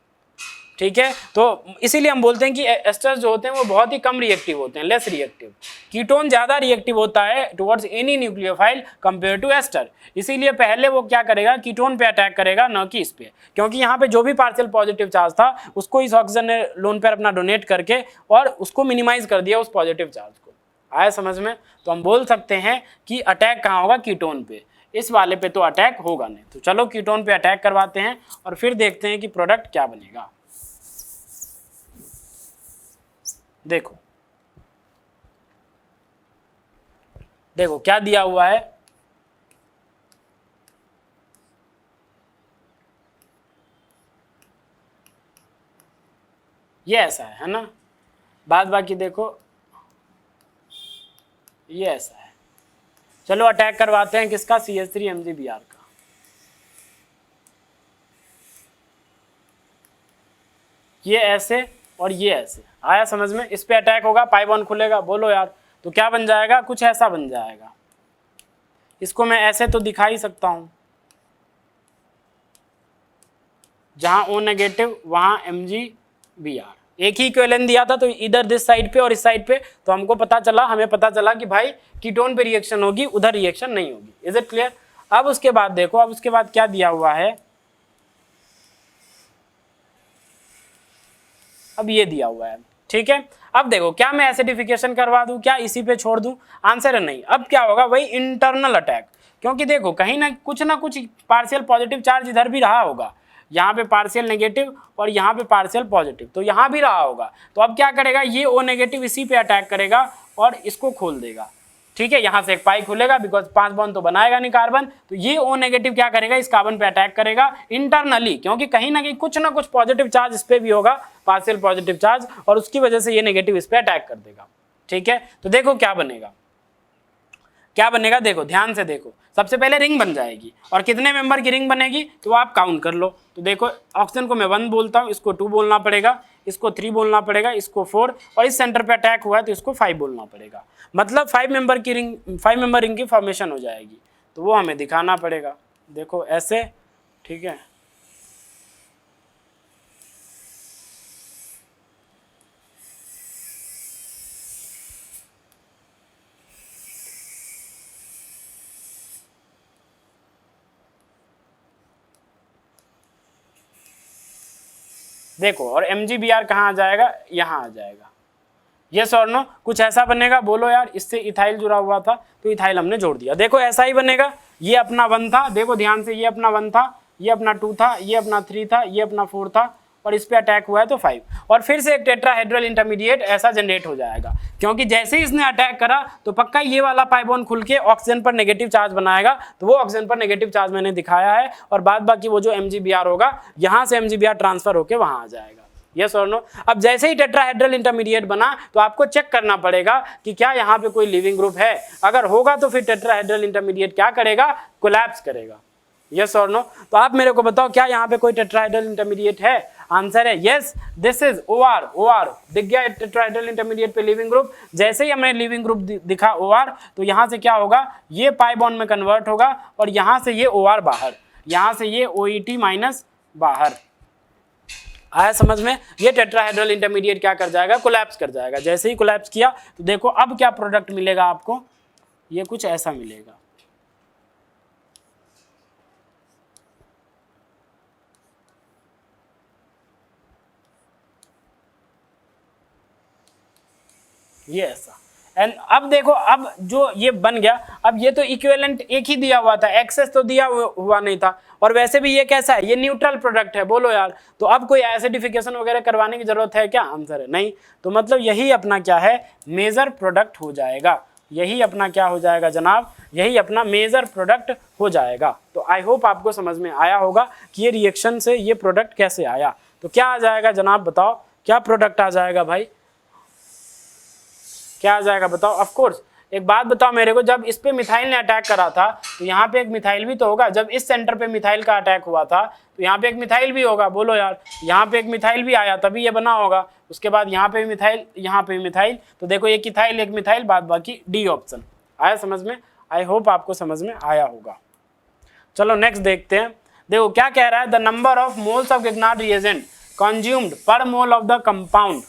ठीक है। तो इसीलिए हम बोलते हैं कि एस्टर्स जो होते हैं वो बहुत ही कम रिएक्टिव होते हैं, लेस रिएक्टिव। कीटोन ज्यादा रिएक्टिव होता है towards any nucleophile compare to ester. इसीलिए पहले वो क्या करेगा, कीटोन पे अटैक करेगा, न कि इस पे, क्योंकि यहाँ पे जो भी पार्शियल पॉजिटिव चार्ज था उसको इस ऑक्सीजन ने लोन पेयर अपना डोनेट करके और उसको मिनिमाइज कर दिया उस पॉजिटिव चार्ज को। आया समझ में? तो हम बोल सकते हैं कि अटैक कहाँ होगा, कीटोन पे। इस वाले पे तो अटैक होगा नहीं। तो चलो कीटोन पे अटैक करवाते हैं और फिर देखते हैं कि प्रोडक्ट क्या बनेगा। देखो देखो क्या दिया हुआ है, ये ऐसा है ना, बाद बाकी देखो ये ऐसा है। चलो अटैक करवाते हैं किसका, CH3MgBr का। ये ऐसे और ये ऐसे। आया समझ में? इस पे अटैक होगा, पाई बॉन्ड खुलेगा, बोलो यार, तो क्या बन जाएगा, कुछ ऐसा बन जाएगा। इसको मैं ऐसे तो दिखा ही सकता हूं, जहां O नेगेटिव वहां MgBr। एक ही इक्विवेलेंट दिया था, तो इधर दिस साइड पे और इस साइड पे, तो हमको पता चला, हमें पता चला कि भाई कीटोन पे रिएक्शन होगी, उधर रिएक्शन नहीं होगी। Is it clear? अब उसके बाद देखो, अब उसके बाद क्या दिया हुआ है, अब ये दिया हुआ है, ठीक है। अब देखो, क्या मैं एसिडिफिकेशन करवा दूं, क्या इसी पे छोड़ दूं? आंसर है नहीं। अब क्या होगा, वही इंटरनल अटैक, क्योंकि देखो कहीं ना कुछ पार्शियल पॉजिटिव चार्ज इधर भी रहा होगा, यहाँ पे पार्शियल नेगेटिव और यहाँ पे पार्शियल पॉजिटिव, तो यहाँ भी रहा होगा। तो अब क्या करेगा, ये O नेगेटिव इसी पे अटैक करेगा और इसको खोल देगा, ठीक है। यहाँ से एक पाई खुलेगा, बिकॉज 5 बॉन्ड तो बनाएगा नहीं कार्बन, तो ये O नेगेटिव क्या करेगा, इस कार्बन पे अटैक करेगा इंटरनली, क्योंकि कहीं ना कुछ पॉजिटिव चार्ज इस पे भी होगा, पार्शियल पॉजिटिव चार्ज, और उसकी वजह से ये नेगेटिव इस पे अटैक कर देगा, ठीक है। तो देखो क्या बनेगा, क्या बनेगा, देखो ध्यान से देखो। सबसे पहले रिंग बन जाएगी, और कितने मेंबर की रिंग बनेगी तो आप काउंट कर लो। तो देखो ऑक्सीजन को मैं 1 बोलता हूँ, इसको 2 बोलना पड़ेगा, इसको 3 बोलना पड़ेगा, इसको 4, और इस सेंटर पे अटैक हुआ है तो इसको 5 बोलना पड़ेगा। मतलब 5 मेंबर रिंग की फॉर्मेशन हो जाएगी। तो वो हमें दिखाना पड़ेगा, देखो ऐसे, ठीक है। देखो, और MgBr कहाँ आ जाएगा, यहाँ आ जाएगा। यस और नो? कुछ ऐसा बनेगा, बोलो यार। इससे इथाइल जुड़ा हुआ था तो इथाइल हमने जोड़ दिया। देखो ऐसा ही बनेगा। ये अपना 1 था, देखो ध्यान से, ये अपना 1 था, ये अपना 2 था, ये अपना 3 था, ये अपना 4 था, और इस पे अटैक हुआ है तो 5, और फिर से एक टेट्राहेड्रल इंटरमीडिएट ऐसा जनरेट हो जाएगा, क्योंकि जैसे ही इसने अटैक करा तो पक्का ये वाला पाई बॉन्ड खुल के ऑक्सीजन पर नेगेटिव चार्ज बनाएगा। तो वो ऑक्सीजन पर नेगेटिव चार्ज मैंने दिखाया है, और बाद बाकी वो जो MgBr होगा, यहाँ से MgBr ट्रांसफर होके वहाँ आ जाएगा। यस और नो? अब जैसे ही टेट्राहेड्रल इंटरमीडिएट बना तो आपको चेक करना पड़ेगा कि क्या यहाँ पे कोई लिविंग ग्रुप है। अगर होगा तो फिर टेट्राहेड्रल इंटरमीडिएट क्या करेगा, कोलैप्स करेगा। यस और नो? तो आप मेरे को बताओ, क्या यहाँ पे कोई टेट्राहेड्रल इंटरमीडिएट है? आंसर है यस, दिस इज OR। दिख गया टेट्राहेड्रल इंटरमीडिएट पे लिविंग ग्रुप। जैसे ही हमें लिविंग ग्रुप दिखा OR, तो यहाँ से क्या होगा, ये पाई बॉन्ड में कन्वर्ट होगा, और यहाँ से ये OR बाहर, यहाँ से ये OET माइनस बाहर। आया समझ में? ये टेट्राहेड्रल इंटरमीडिएट क्या कर जाएगा, कोलैप्स कर जाएगा। जैसे ही कोलैप्स किया तो देखो अब क्या प्रोडक्ट मिलेगा आपको, ये कुछ ऐसा मिलेगा। ये ऐसा। एंड अब देखो, अब जो ये बन गया, अब ये तो इक्विवेलेंट एक ही दिया हुआ था, एक्सेस तो दिया हुआ नहीं था, और वैसे भी ये कैसा है, ये न्यूट्रल प्रोडक्ट है, बोलो यार। तो अब कोई एसिडिफिकेशन वगैरह करवाने की जरूरत है क्या? आंसर है नहीं। तो मतलब यही अपना क्या है, मेजर प्रोडक्ट हो जाएगा। यही अपना क्या हो जाएगा जनाब, यही अपना मेजर प्रोडक्ट हो जाएगा। तो आई होप आपको समझ में आया होगा कि ये रिएक्शन से ये प्रोडक्ट कैसे आया। तो क्या आ जाएगा जनाब, बताओ क्या प्रोडक्ट आ जाएगा भाई, क्या आ जाएगा बताओ। ऑफ कोर्स एक बात बताओ मेरे को, जब इस पे मिथाइल ने अटैक करा था तो यहाँ पे एक मिथाइल भी तो होगा। जब इस सेंटर पे मिथाइल का अटैक हुआ था तो यहाँ पे एक मिथाइल भी होगा, बोलो यार। यहाँ पे एक मिथाइल भी आया तभी ये बना होगा। उसके बाद यहाँ पे भी मिथाइल, यहाँ पे भी मिथाइल। तो देखो एक इथाइल एक मिथाइल, बाद बाकी डी ऑप्शन। आया समझ में? आई होप आपको समझ में आया होगा। चलो नेक्स्ट देखते हैं। देखो क्या कह रहा है, the number of moles of Grignard reagent consumed per mole of the compound,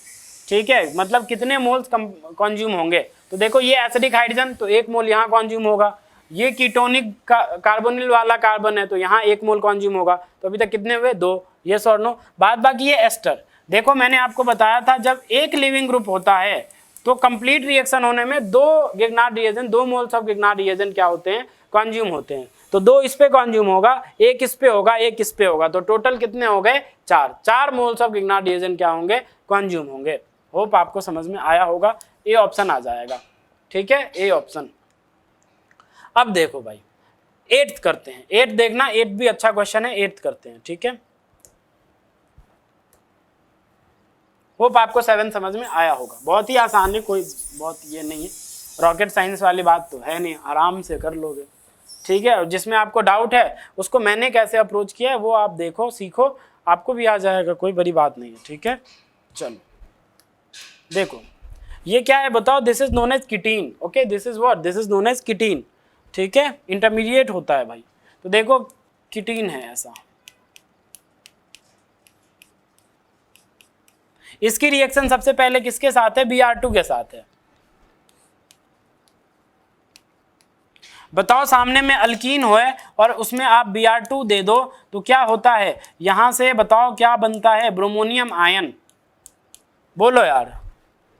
ठीक है, मतलब कितने मोल्स कंज्यूम होंगे। तो देखो ये एसिडिक हाइड्रोजन तो 1 मोल यहाँ कंज्यूम होगा, ये कीटोनिक कार्बोनिल वाला कार्बन है तो यहाँ 1 मोल कंज्यूम होगा। तो अभी तक कितने हुए 2, यस और नो। बाद बाकी ये एस्टर, देखो मैंने आपको बताया था जब एक लिविंग ग्रुप होता है तो कंप्लीट रिएक्शन होने में 2 गिगनार्ड reagent, 2 moles of Grignard reagent क्या होते हैं, कंज्यूम होते हैं। तो 2 इस पे कंज्यूम होगा, 1 इस पे होगा, 1 इस पे होगा, तो टोटल कितने हो गए 4 मोल्स ऑफ गिगनार्ड रिएजेंट क्या होंगे, कंज्यूम होंगे। होप आपको समझ में आया होगा। ए ऑप्शन आ जाएगा, ठीक है, ए ऑप्शन। अब देखो भाई 8th करते हैं, 8th देखना, 8th भी अच्छा क्वेश्चन है, 8th करते हैं, ठीक है। होप आपको 7 समझ में आया होगा, बहुत ही आसान है, कोई बहुत ये नहीं है, रॉकेट साइंस वाली बात तो है नहीं, आराम से कर लोगे, ठीक है। और जिसमें आपको डाउट है उसको मैंने कैसे अप्रोच किया है वो आप देखो, सीखो, आपको भी आ जाएगा, कोई बड़ी बात नहीं है, ठीक है। चलो देखो ये क्या है बताओ, this is known as ketene, okay, this is what, this is known as ketene, ठीक है, इंटरमीडिएट होता है भाई। तो देखो कीटीन है ऐसा, इसकी रिएक्शन सबसे पहले किसके साथ है, Br2 के साथ है। बताओ सामने में अल्कीन हो और उसमें आप Br2 दे दो तो क्या होता है, यहां से बताओ क्या बनता है, ब्रोमोनियम आयन। बोलो यार,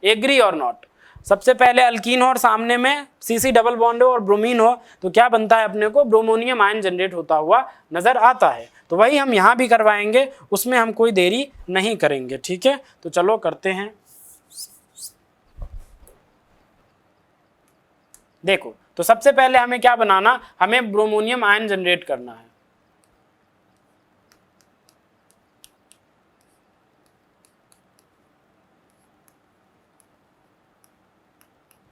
एग्री और नॉट। सबसे पहले अल्कीन हो और सामने में CC डबल बॉन्ड हो और ब्रोमीन हो तो क्या बनता है, अपने को ब्रोमोनियम आयन जनरेट होता हुआ नजर आता है। तो वही हम यहाँ भी करवाएंगे, उसमें हम कोई देरी नहीं करेंगे, ठीक है। तो चलो करते हैं। देखो तो सबसे पहले हमें क्या बनाना, हमें ब्रोमोनियम आयन जनरेट करना है।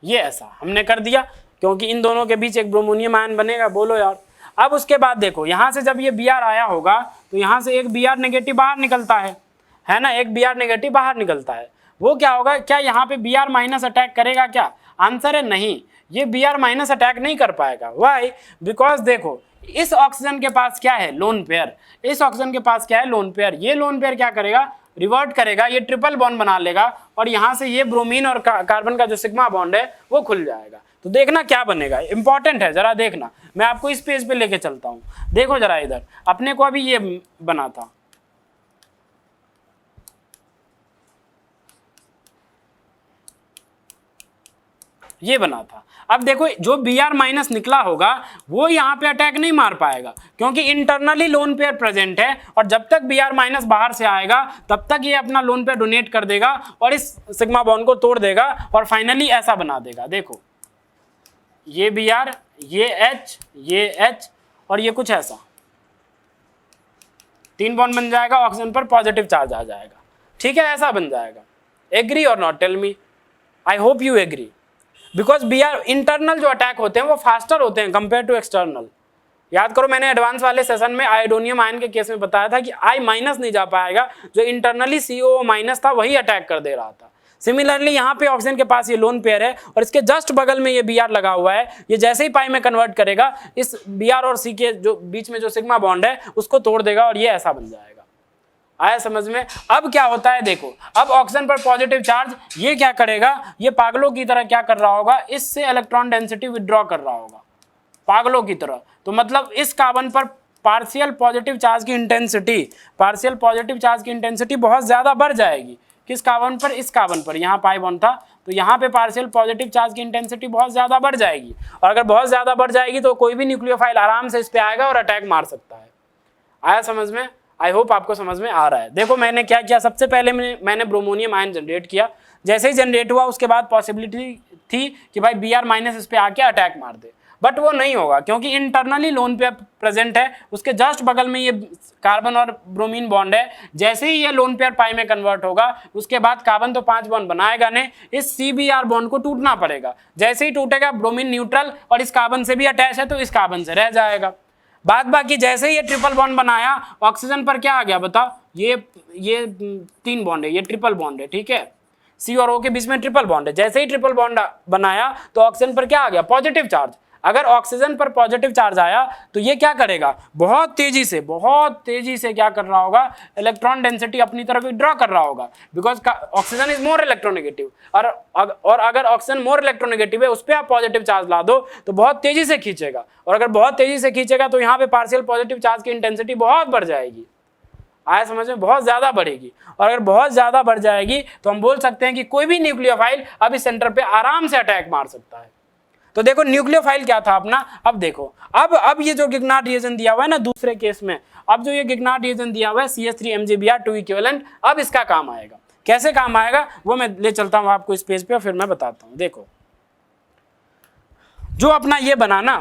ये ऐसा हमने कर दिया क्योंकि इन दोनों के बीच एक ब्रोमोनियम आयन बनेगा। बोलो यार। अब उसके बाद देखो यहां से जब ये Br आया होगा तो यहां से एक Br नेगेटिव बाहर निकलता है ना, एक Br नेगेटिव बाहर निकलता है। वो क्या होगा, क्या यहाँ पे Br माइनस अटैक करेगा क्या? आंसर है नहीं, ये Br माइनस अटैक नहीं कर पाएगा। वाई? बिकॉज देखो इस ऑक्सीजन के पास क्या है, लोन पेयर। इस ऑक्सीजन के पास क्या है, लोन पेयर। ये लोन पेयर क्या करेगा, रिवर्ट करेगा, ये ट्रिपल बॉन्ड बना लेगा और यहाँ से ये ब्रोमीन और कार्बन का जो सिग्मा बॉन्ड है वो खुल जाएगा। तो देखना क्या बनेगा, इंपॉर्टेंट है, जरा देखना। मैं आपको इस पेज पे लेके चलता हूँ। देखो जरा इधर, अपने को अभी ये बना था, ये बना था। अब देखो जो Br माइनस निकला होगा वो यहाँ पे अटैक नहीं मार पाएगा क्योंकि इंटरनली लोन पेयर प्रेजेंट है और जब तक Br माइनस बाहर से आएगा तब तक ये अपना लोन पेयर डोनेट कर देगा और इस सिग्मा बॉन्ड को तोड़ देगा और फाइनली ऐसा बना देगा। देखो ये Br, ये H और ये कुछ ऐसा 3 बॉन्ड बन जाएगा, ऑक्सीजन पर पॉजिटिव चार्ज आ जाएगा। ठीक है, ऐसा बन जाएगा। एग्री और not, tell me. I hope you agree. Because Br internal जो अटैक होते हैं वो फास्टर होते हैं कंपेयर टू एक्सटर्नल। याद करो मैंने एडवांस वाले सेशन में आयोडोनियम आयन के केस में बताया था कि I माइनस नहीं जा पाएगा, जो इंटरनली CO माइनस था वही अटैक कर दे रहा था। सिमिलरली यहाँ पे ऑक्सीजन के पास ये लोन पेयर है और इसके जस्ट बगल में ये Br लगा हुआ है। ये जैसे ही पाई में कन्वर्ट करेगा इस Br और C के जो बीच में जो सिग्मा बॉन्ड है उसको तोड़ देगा और ये ऐसा बन जाएगा। आया समझ में? अब क्या होता है देखो, अब ऑक्सीजन पर पॉजिटिव चार्ज ये क्या करेगा, ये पागलों की तरह क्या कर रहा होगा, इससे इलेक्ट्रॉन डेंसिटी विड्रॉ कर रहा होगा पागलों की तरह। तो मतलब इस कार्बन पर पार्शियल पॉजिटिव चार्ज की इंटेंसिटी बहुत ज्यादा बढ़ जाएगी। किस कार्बन पर? इस कार्बन पर। यहाँ पाई बॉन्ड था तो यहाँ पे पार्शियल पॉजिटिव चार्ज की इंटेंसिटी बहुत ज्यादा बढ़ जाएगी और अगर बहुत ज्यादा बढ़ जाएगी तो कोई भी न्यूक्लियोफाइल आराम से इस पे आएगा और अटैक मार सकता है। आया समझ में? आई होप आपको समझ में आ रहा है। देखो मैंने क्या किया, सबसे पहले मैंने ब्रोमोनियम आयन जनरेट किया। जैसे ही जनरेट हुआ उसके बाद पॉसिबिलिटी थी कि भाई Br माइनस इस पे आके अटैक मार दे, बट वो नहीं होगा क्योंकि इंटरनली लोन पेयर प्रेजेंट है। उसके जस्ट बगल में ये कार्बन और ब्रोमीन बॉन्ड है। जैसे ही ये लोन पेयर पाई में कन्वर्ट होगा उसके बाद कार्बन तो 5 बॉन्ड बनाएगा नहीं, इस CBr बॉन्ड को टूटना पड़ेगा। जैसे ही टूटेगा ब्रोमीन न्यूट्रल और इस कार्बन से भी अटैच है तो इस कार्बन से रह जाएगा। बाद बाकी जैसे ही ये ट्रिपल बॉन्ड बनाया ऑक्सीजन पर क्या आ गया बताओ, ये 3 बॉन्ड है, ये ट्रिपल बॉन्ड है। ठीक है, C और O के बीच में ट्रिपल बॉन्ड है। जैसे ही ट्रिपल बॉन्ड बनाया तो ऑक्सीजन पर क्या आ गया, पॉजिटिव चार्ज। अगर ऑक्सीजन पर पॉजिटिव चार्ज आया तो ये क्या करेगा, बहुत तेजी से क्या कर रहा होगा, इलेक्ट्रॉन डेंसिटी अपनी तरफ विड्रॉ कर रहा होगा, because oxygen is more electronegative. और अगर ऑक्सीजन मोर इलेक्ट्रोनेगेटिव है, उस पर आप पॉजिटिव चार्ज ला दो तो बहुत तेजी से खींचेगा, और अगर बहुत तेजी से खींचेगा तो यहाँ पे पार्शियल पॉजिटिव चार्ज की इंटेंसिटी बहुत बढ़ जाएगी। आया समझ में, बहुत ज्यादा बढ़ेगी। और अगर बहुत ज्यादा बढ़ जाएगी तो हम बोल सकते हैं कि कोई भी न्यूक्लियोफाइल अब इस सेंटर पे आराम से अटैक मार सकता है। तो देखो न्यूक्लियोफाइल क्या था अपना, अब देखो अब ये जो गिगनार्ड रिएजन दिया हुआ है ना दूसरे केस में, अब जो ये गिगनार्ड रिएजन दिया हुआ है CH3 2 इक्विवेलेंट, अब इसका काम आएगा। कैसे काम आएगा वो मैं ले चलता हूं आपको इस पेज पे और फिर मैं बताता हूं। देखो जो अपना ये बना ना,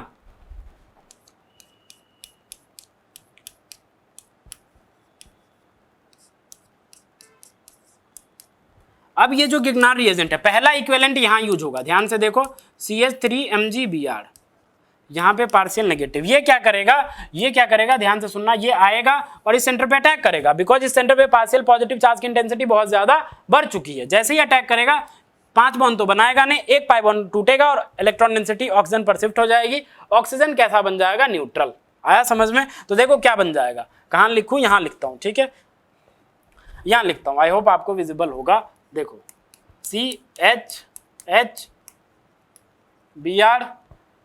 अब ये जो गिगनार्ड रिएजेंट है, पहला इक्विवेलेंट यहां यूज होगा, ध्यान से देखो CH3 यहाँ पे पार्शियल नेगेटिव। ये क्या करेगा, ध्यान से सुनना, ये आएगा और इस सेंटर पे अटैक करेगा, बिकॉज इस सेंटर पे पार्शियल पॉजिटिव चार्ज की इंटेंसिटी बहुत ज्यादा बढ़ चुकी है। जैसे ही अटैक करेगा 5 बॉन्ड तो बनाएगा नहीं, एक पाई बॉन्ड टूटेगा और इलेक्ट्रॉन डेंसिटी ऑक्सीजन पर शिफ्ट हो जाएगी। ऑक्सीजन कैसा बन जाएगा, न्यूट्रल। आया समझ में? तो देखो क्या बन जाएगा, कहाँ लिखूं, यहाँ लिखता हूँ, ठीक है, यहाँ लिखता हूँ, आई होप आपको विजिबल होगा। देखो CH Br,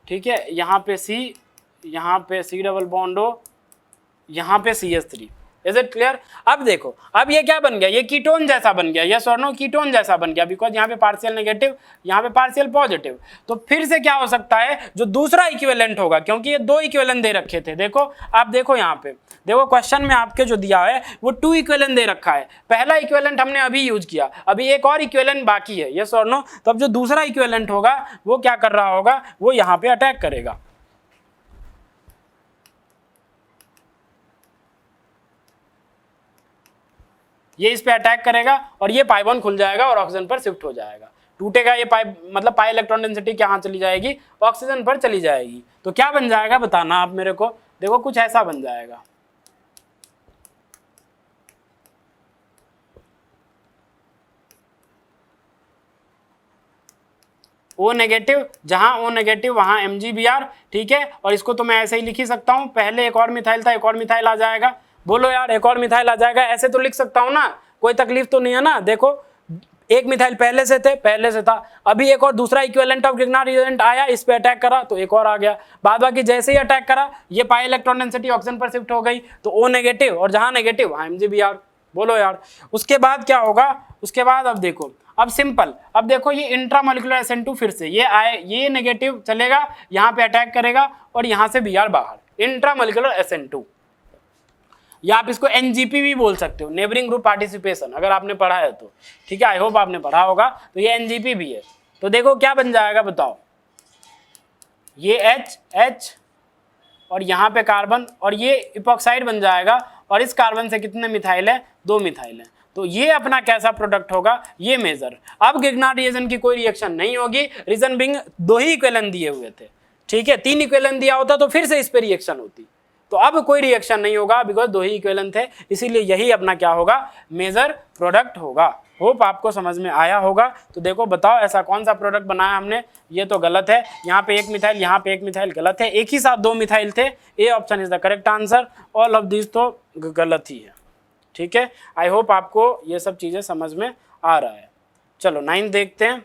ठीक है, यहाँ पे C डबल बॉन्ड O, यहाँ पे CH3। Is it clear? अब देखो, अब ये क्या बन गया, ये कीटोन जैसा बन गया, यस और नो, कीटोन जैसा बन गया, बिकॉज यहाँ पे पार्शियल नेगेटिव, यहाँ पे पार्शियल पॉजिटिव। तो फिर से क्या हो सकता है, जो दूसरा इक्विवेलेंट होगा, क्योंकि ये 2 इक्विवेलेंट दे रखे थे। देखो आप देखो यहाँ पे, देखो क्वेश्चन में आपके जो दिया है वो 2 इक्विवेलेंट दे रखा है। पहला इक्विवेलेंट हमने अभी यूज किया, अभी एक और इक्विवेलेंट बाकी है, यस और नो। तो अब जो दूसरा इक्विवेलेंट होगा वो क्या कर रहा होगा, वो यहाँ पे अटैक करेगा। ये इस पे अटैक करेगा और ये पाई बॉन्ड खुल जाएगा और ऑक्सीजन पर शिफ्ट हो जाएगा, टूटेगा ये पाई, मतलब पाई इलेक्ट्रॉन डेंसिटी कहाँ चली जाएगी, ऑक्सीजन पर चली जाएगी। तो क्या बन जाएगा बताना आप मेरे को, देखो कुछ ऐसा बन जाएगा। O नेगेटिव, जहां O नेगेटिव वहां MgBr, ठीक है। और इसको तो मैं ऐसे ही लिख ही सकता हूं, पहले एक और मिथाइल था, एक और मिथाइल आ जाएगा। बोलो यार, एक और मिथाइल आ जाएगा, ऐसे तो लिख सकता हूं ना, कोई तकलीफ तो नहीं है ना। देखो एक मिथाइल पहले से था, अभी एक और दूसरा इक्विवेलेंट ऑफ गिगनार्ड रिएजेंट आया, इस पे अटैक करा तो एक और आ गया। बाद बाकी जैसे ही अटैक करा ये पाई इलेक्ट्रॉन डेंसिटी ऑक्सीजन पर शिफ्ट हो गई, तो O नेगेटिव और जहां नेगेटिव वहां MgBr। बोलो यार, उसके बाद क्या होगा, उसके बाद अब देखो, अब सिंपल, अब देखो ये इंट्रामोलिकुलर SN2 फिर से ये आए, ये नेगेटिव चलेगा, यहाँ पे अटैक करेगा और यहाँ से Br बाहर, इंट्रामोलिकुलर SN2, या आप इसको NGP भी बोल सकते हो, नेबरिंग ग्रुप पार्टिसिपेशन, अगर आपने पढ़ा है तो, ठीक है, आई होप आपने पढ़ा होगा। तो ये NGP भी है। तो देखो क्या बन जाएगा बताओ, ये H और यहाँ पे कार्बन और ये इपॉक्साइड बन जाएगा, और इस कार्बन से कितने मिथाइल है, 2 मिथाइल है। तो ये अपना कैसा प्रोडक्ट होगा, ये मेजर। अब गिगनार्ड रिएजेंट की कोई रिएक्शन नहीं होगी, रीजन बिंग 2 ही इक्विवेलेंट दिए हुए थे, ठीक है। 3 इक्विवेलेंट दिया होता तो फिर से इस पे रिएक्शन होती, तो अब कोई रिएक्शन नहीं होगा, बिकॉज 2 ही इक्विवेलेंट थे, इसीलिए यही अपना क्या होगा, मेजर प्रोडक्ट होगा। होप आपको समझ में आया होगा। तो देखो बताओ ऐसा कौन सा प्रोडक्ट बनाया हमने, ये तो गलत है, यहाँ पे 1 मिथाइल, यहाँ पे 1 मिथाइल, गलत है, एक ही साथ 2 मिथाइल थे, ए option is the correct answer, all of this तो गलत ही है, ठीक है। आई होप आपको ये सब चीजें समझ में आ रहा है। चलो 9 देखते हैं,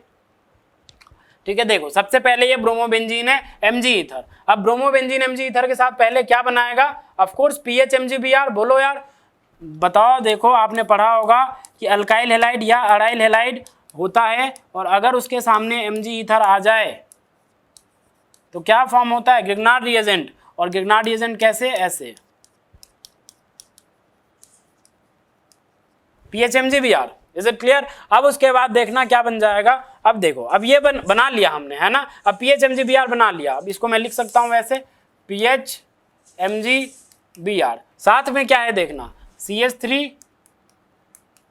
ठीक है। देखो सबसे पहले ये ब्रोमोबेंजीन है, Mg ईथर। अब ब्रोमोबेंजीन Mg ईथर के साथ पहले क्या बनाएगा, ऑफ कोर्स PH MgBr। बोलो यार, बताओ, देखो आपने पढ़ा होगा कि अल्काइल हैलाइड या अराइल हैलाइड होता है, और अगर उसके सामने Mg ईथर आ जाए तो क्या फॉर्म होता है, गिगनार्ड रिएजेंट। और गिगनार्ड रिएजेंट कैसे, ऐसे PH MgBr। Is it clear? अब उसके बाद देखना क्या बन जाएगा। अब देखो, अब ये बना लिया हमने, है ना। अब PH MgBr बना लिया, अब इसको मैं लिख सकता हूं वैसे, PH MgBr। साथ में क्या है देखना, CH3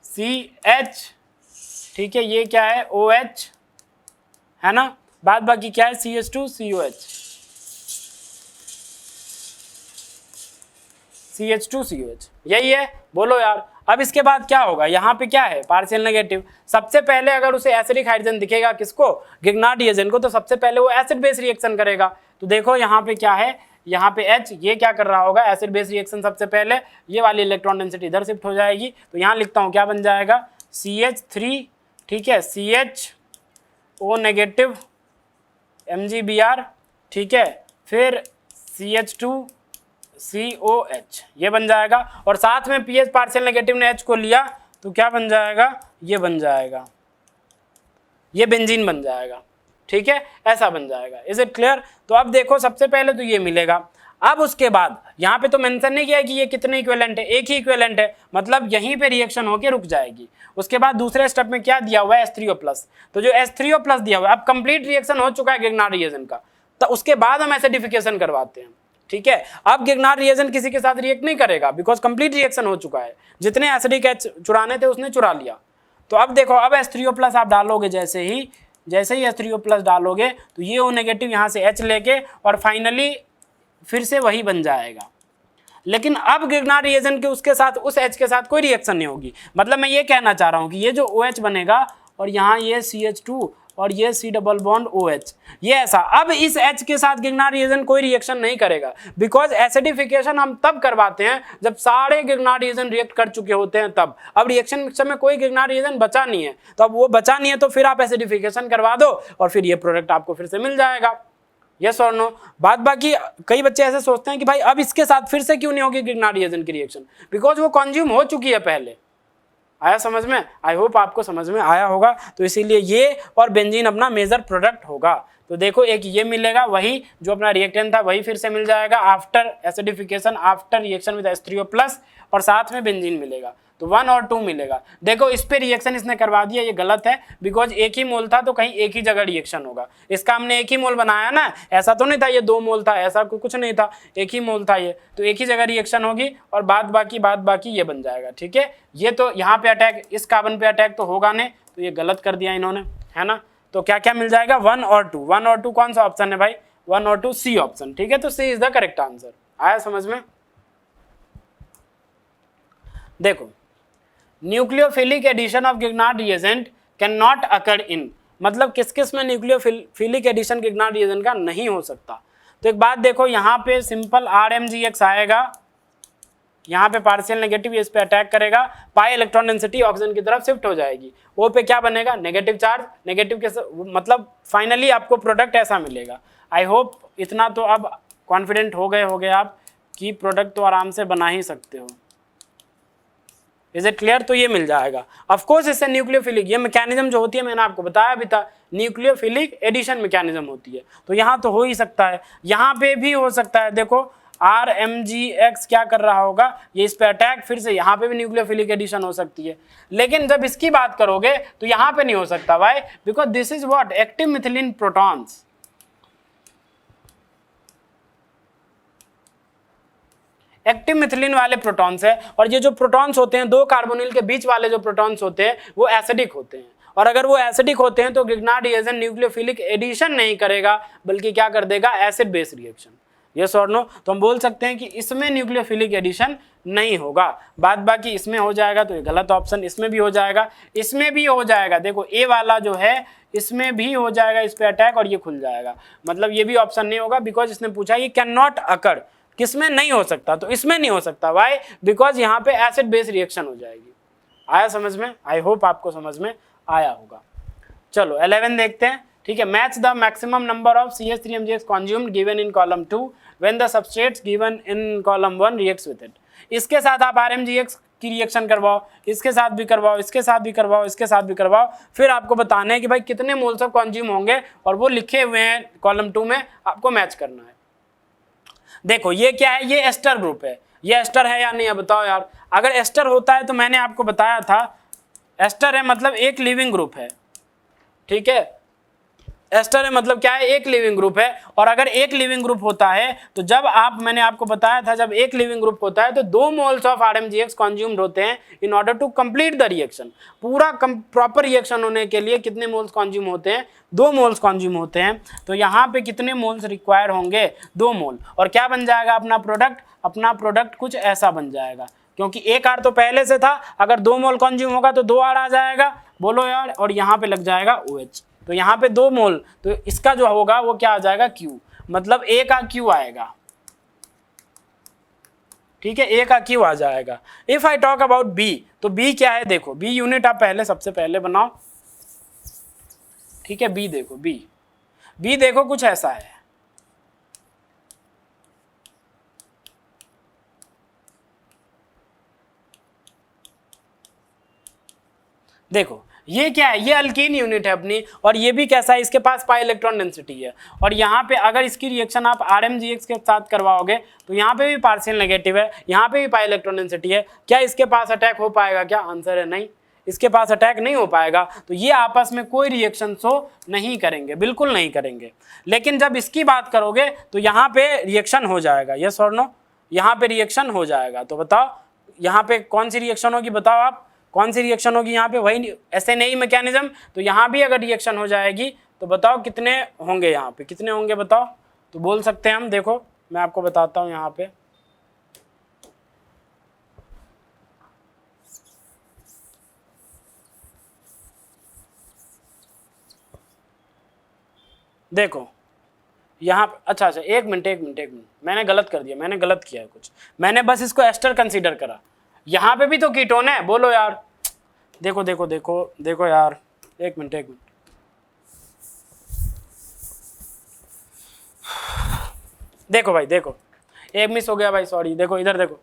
CH, ठीक है, ये क्या है, OH, है ना। बाद बाकी क्या है, CH2 COH, CH2 COH, यही है। बोलो यार, अब इसके बाद क्या होगा, यहाँ पे क्या है पार्शियल नेगेटिव। सबसे पहले अगर उसे एसिडिक हाइड्रोजन दिखेगा, किसको, गिगनार्ड रिएजेंट को, तो सबसे पहले वो एसिड बेस रिएक्शन करेगा। तो देखो यहाँ पे क्या है, यहाँ पे H, ये क्या कर रहा होगा, एसिड बेस रिएक्शन। सबसे पहले ये वाली इलेक्ट्रॉन डेंसिटी इधर शिफ्ट हो जाएगी, तो यहाँ लिखता हूँ क्या बन जाएगा, CH3, ठीक है, CHO नेगेटिव MgBr, ठीक है, फिर CH2COH, ये बन जाएगा। और साथ में पीएच पार्शियल नेगेटिव ने H को लिया तो क्या बन जाएगा, ये बन जाएगा, ये बेंजीन बन जाएगा, ठीक है, ऐसा बन जाएगा। Is it clear. तो अब देखो सबसे पहले तो ये मिलेगा। अब उसके बाद यहाँ पे तो मेंशन नहीं किया है कि ये कितने इक्विवेलेंट है, एक ही इक्विवेलेंट है, मतलब यहीं पे रिएक्शन होके रुक जाएगी। उसके बाद दूसरे स्टेप में क्या दिया हुआ है, H3O+। तो जो H3O+ दिया हुआ है, अब कंप्लीट रिएक्शन हो चुका है गिगनार्ड रिएजेंट का, तो उसके बाद हम एसिडिफिकेशन करवाते हैं, ठीक है। अब गिगनार्ड रिएजेंट किसी के साथ रिएक्ट नहीं करेगा, बिकॉज कंप्लीट रिएक्शन हो चुका है, जितने एसिडिक H चुराने थे उसने चुरा लिया। तो अब देखो, अब H3O+ आप डालोगे, जैसे ही H3O+ डालोगे तो ये O नेगेटिव यहाँ से H लेके और फाइनली फिर से वही बन जाएगा। लेकिन अब गिगनार्ड रिएजेंट के उसके साथ, उस H के साथ कोई रिएक्शन नहीं होगी। मतलब मैं ये कहना चाह रहा हूँ कि ये जो OH बनेगा और यहाँ ये CH2 और ये C डबल बॉन्ड OH, ये ऐसा। अब इस H के साथ गिगनार्ड रिएजेंट कोई रिएक्शन नहीं करेगा, बिकॉज एसिडिफिकेशन हम तब करवाते हैं जब सारे गिगनार्ड रिएजेंट रिएक्ट कर चुके होते हैं तब। अब रिएक्शन मिक्सर में कोई गिगनार्ड रिएजेंट बचा नहीं है, तो अब वो बचा नहीं है तो फिर आप एसिडिफिकेशन करवा दो और फिर ये प्रोडक्ट आपको फिर से मिल जाएगा। यस और नो। बात बाकी कई बच्चे ऐसे सोचते हैं कि भाई अब इसके साथ फिर से क्यों नहीं होगी गिगनार्ड रिएजेंट की रिएक्शन, बिकॉज वो कंज्यूम हो चुकी है पहले। आया समझ में, आई होप आपको समझ में आया होगा। तो इसीलिए ये और बेंजीन अपना मेजर प्रोडक्ट होगा। तो देखो एक ये मिलेगा, वही जो अपना रिएक्टेंट था वही फिर से मिल जाएगा after acidification, after reaction with H3O+, और साथ में बेंजीन मिलेगा। तो 1 और 2 मिलेगा। देखो इस पे रिएक्शन इसने करवा दिया, ये गलत है, बिकॉज एक ही मोल था तो कहीं एक ही जगह रिएक्शन होगा। इसका हमने एक ही मोल बनाया ना, ऐसा तो नहीं था ये 2 मोल था, ऐसा कुछ नहीं था, एक ही मोल था ये, तो एक ही जगह रिएक्शन होगी और बाद बाकी ये बन जाएगा, ठीक है। ये तो यहाँ पे अटैक, इस कार्बन पे अटैक तो होगा नहीं, तो ये गलत कर दिया इन्होंने, है ना। तो क्या क्या मिल जाएगा, 1 और 2। 1 और 2 कौन सा ऑप्शन है भाई, 1 और 2 C ऑप्शन, ठीक है। तो C is the correct answer. आया समझ में। देखो nucleophilic addition of Grignard reagent can not occur in, मतलब किस किस में न्यूक्लियोफिलिक एडिशन गिगनार्ड रिएजेंट का नहीं हो सकता। तो एक बात देखो, यहाँ पे सिंपल RMgX आएगा, यहाँ पे पार्शियल नेगेटिव, इस पे अटैक करेगा, पाई इलेक्ट्रॉन डेंसिटी ऑक्सीजन की तरफ शिफ्ट हो जाएगी, O पे क्या बनेगा, नेगेटिव चार्ज, नेगेटिव के मतलब फाइनली आपको प्रोडक्ट ऐसा मिलेगा। आई होप इतना तो अब कॉन्फिडेंट हो गए आप कि प्रोडक्ट तो आराम से बना ही सकते हो। Is it clear. तो ये मिल जाएगा। ऑफ कोर्स इससे न्यूक्लियोफिलिक, ये मैकेनिज्म जो होती है मैंने आपको बताया भी था, न्यूक्लियोफिलिक एडिशन मैकेनिज्म होती है, तो यहाँ तो हो ही सकता है, यहाँ पे भी हो सकता है। देखो RMgX क्या कर रहा होगा, ये इस पे अटैक, फिर से यहाँ पे भी न्यूक्लियोफिलिक एडिशन हो सकती है। लेकिन जब इसकी बात करोगे तो यहाँ पे नहीं हो सकता भाई, because this is what, active methylene protons. Active methylene वाले प्रोटॉन्स है, और ये जो प्रोटॉन्स होते हैं 2 कार्बोनिल के बीच वाले जो प्रोटॉन्स होते हैं वो एसिडिक होते हैं, और अगर वो एसिडिक होते हैं तो गिगनार्ड रिएजेंट न्यूक्लियोफिलिक एडिशन नहीं करेगा, बल्कि क्या कर देगा, एसिड बेस रिएक्शन। यस और नो। तो हम बोल सकते हैं कि इसमें न्यूक्लियोफिलिक एडिशन नहीं होगा, बाद बाकी इसमें हो जाएगा, तो ये गलत ऑप्शन। इसमें भी हो जाएगा, इसमें भी हो जाएगा, देखो A वाला जो है इसमें भी हो जाएगा, इस पे अटैक और ये खुल जाएगा, मतलब ये भी ऑप्शन नहीं होगा, बिकॉज इसने पूछा ये कैन नॉट अकर, किसमें नहीं हो सकता, तो इसमें नहीं हो सकता। वाई, बिकॉज यहाँ पे एसिड बेस रिएक्शन हो जाएगी। आया समझ में, आई होप आपको समझ में आया होगा। चलो 11 देखते हैं, ठीक है। Match the maximum number of CH3MgX consumed given in column 2 when the substrates given in column 1 reacts with it। इसके साथ आप RMgX की रिएक्शन करवाओ, इसके साथ भी करवाओ, इसके साथ भी करवाओ, इसके साथ भी करवाओ, फिर आपको बताना है कि भाई कितने मोल्स ऑफ कंज्यूम होंगे, और वो लिखे हुए हैं कॉलम 2 में, आपको मैच करना है। देखो ये क्या है, ये एस्टर ग्रुप है, ये एस्टर है या नहीं है बताओ यार। अगर एस्टर होता है तो मैंने आपको बताया था, एस्टर है मतलब एक लिविंग ग्रुप है, ठीक है। एस्टर है मतलब क्या है, एक लिविंग ग्रुप है, और अगर एक लिविंग ग्रुप होता है तो जब आप, मैंने आपको बताया था, जब एक लिविंग ग्रुप होता है तो 2 मोल्स ऑफ RMgX कंज्यूम्ड होते हैं in order to complete the reaction. पूरा प्रॉपर रिएक्शन होने के लिए कितने मोल्स कंज्यूम होते हैं, 2 मोल्स कंज्यूम होते हैं। तो यहाँ पे कितने मोल्स रिक्वायर होंगे, 2 मोल, और क्या बन जाएगा अपना प्रोडक्ट, अपना प्रोडक्ट कुछ ऐसा बन जाएगा, क्योंकि एक R तो पहले से था, अगर 2 मोल कंज्यूम होगा तो 2 R आ जाएगा, बोलो यार, और यहाँ पे लग जाएगा OH, तो यहाँ पे 2 मोल, तो इसका जो होगा वो क्या आ जाएगा Q, मतलब A का Q आएगा, ठीक है, A का Q आ जाएगा। If I talk about B, तो B क्या है, देखो B यूनिट आप पहले सबसे पहले बनाओ, ठीक है, B देखो, B देखो कुछ ऐसा है, देखो ये क्या है, ये अल्कीन यूनिट है अपनी, और ये भी कैसा है, इसके पास पाई इलेक्ट्रॉन डेंसिटी है, और यहाँ पे अगर इसकी रिएक्शन आप RMGX के साथ करवाओगे तो यहाँ पे भी पार्शियल नेगेटिव है, यहाँ पे भी पाई इलेक्ट्रॉन डेंसिटी है, क्या इसके पास अटैक हो पाएगा, क्या आंसर है नहीं, इसके पास अटैक नहीं हो पाएगा, तो ये आपस में कोई रिएक्शन शो नहीं करेंगे, बिल्कुल नहीं करेंगे। लेकिन जब इसकी बात करोगे तो यहाँ पे रिएक्शन हो जाएगा, यस और नो, यहाँ पे रिएक्शन हो जाएगा, तो बताओ यहाँ पे कौन सी रिएक्शन होगी, बताओ आप कौन सी रिएक्शन होगी यहाँ पे, वही SN मैकेनिज्म, तो यहाँ भी अगर रिएक्शन हो जाएगी तो बताओ कितने होंगे, यहाँ पे कितने होंगे बताओ, तो बोल सकते हैं हम, देखो मैं आपको बताता हूँ, यहाँ पे देखो यहाँ, अच्छा एक मिनट, मैंने गलत कर दिया, मैंने गलत किया है कुछ, मैंने बस इसको एस्टर कंसीडर करा, यहाँ पे भी तो कीटोन है, बोलो यार, देखो यार, एक मिनट, देखो भाई, देखो एक मिस हो गया भाई, सॉरी, देखो इधर देखो,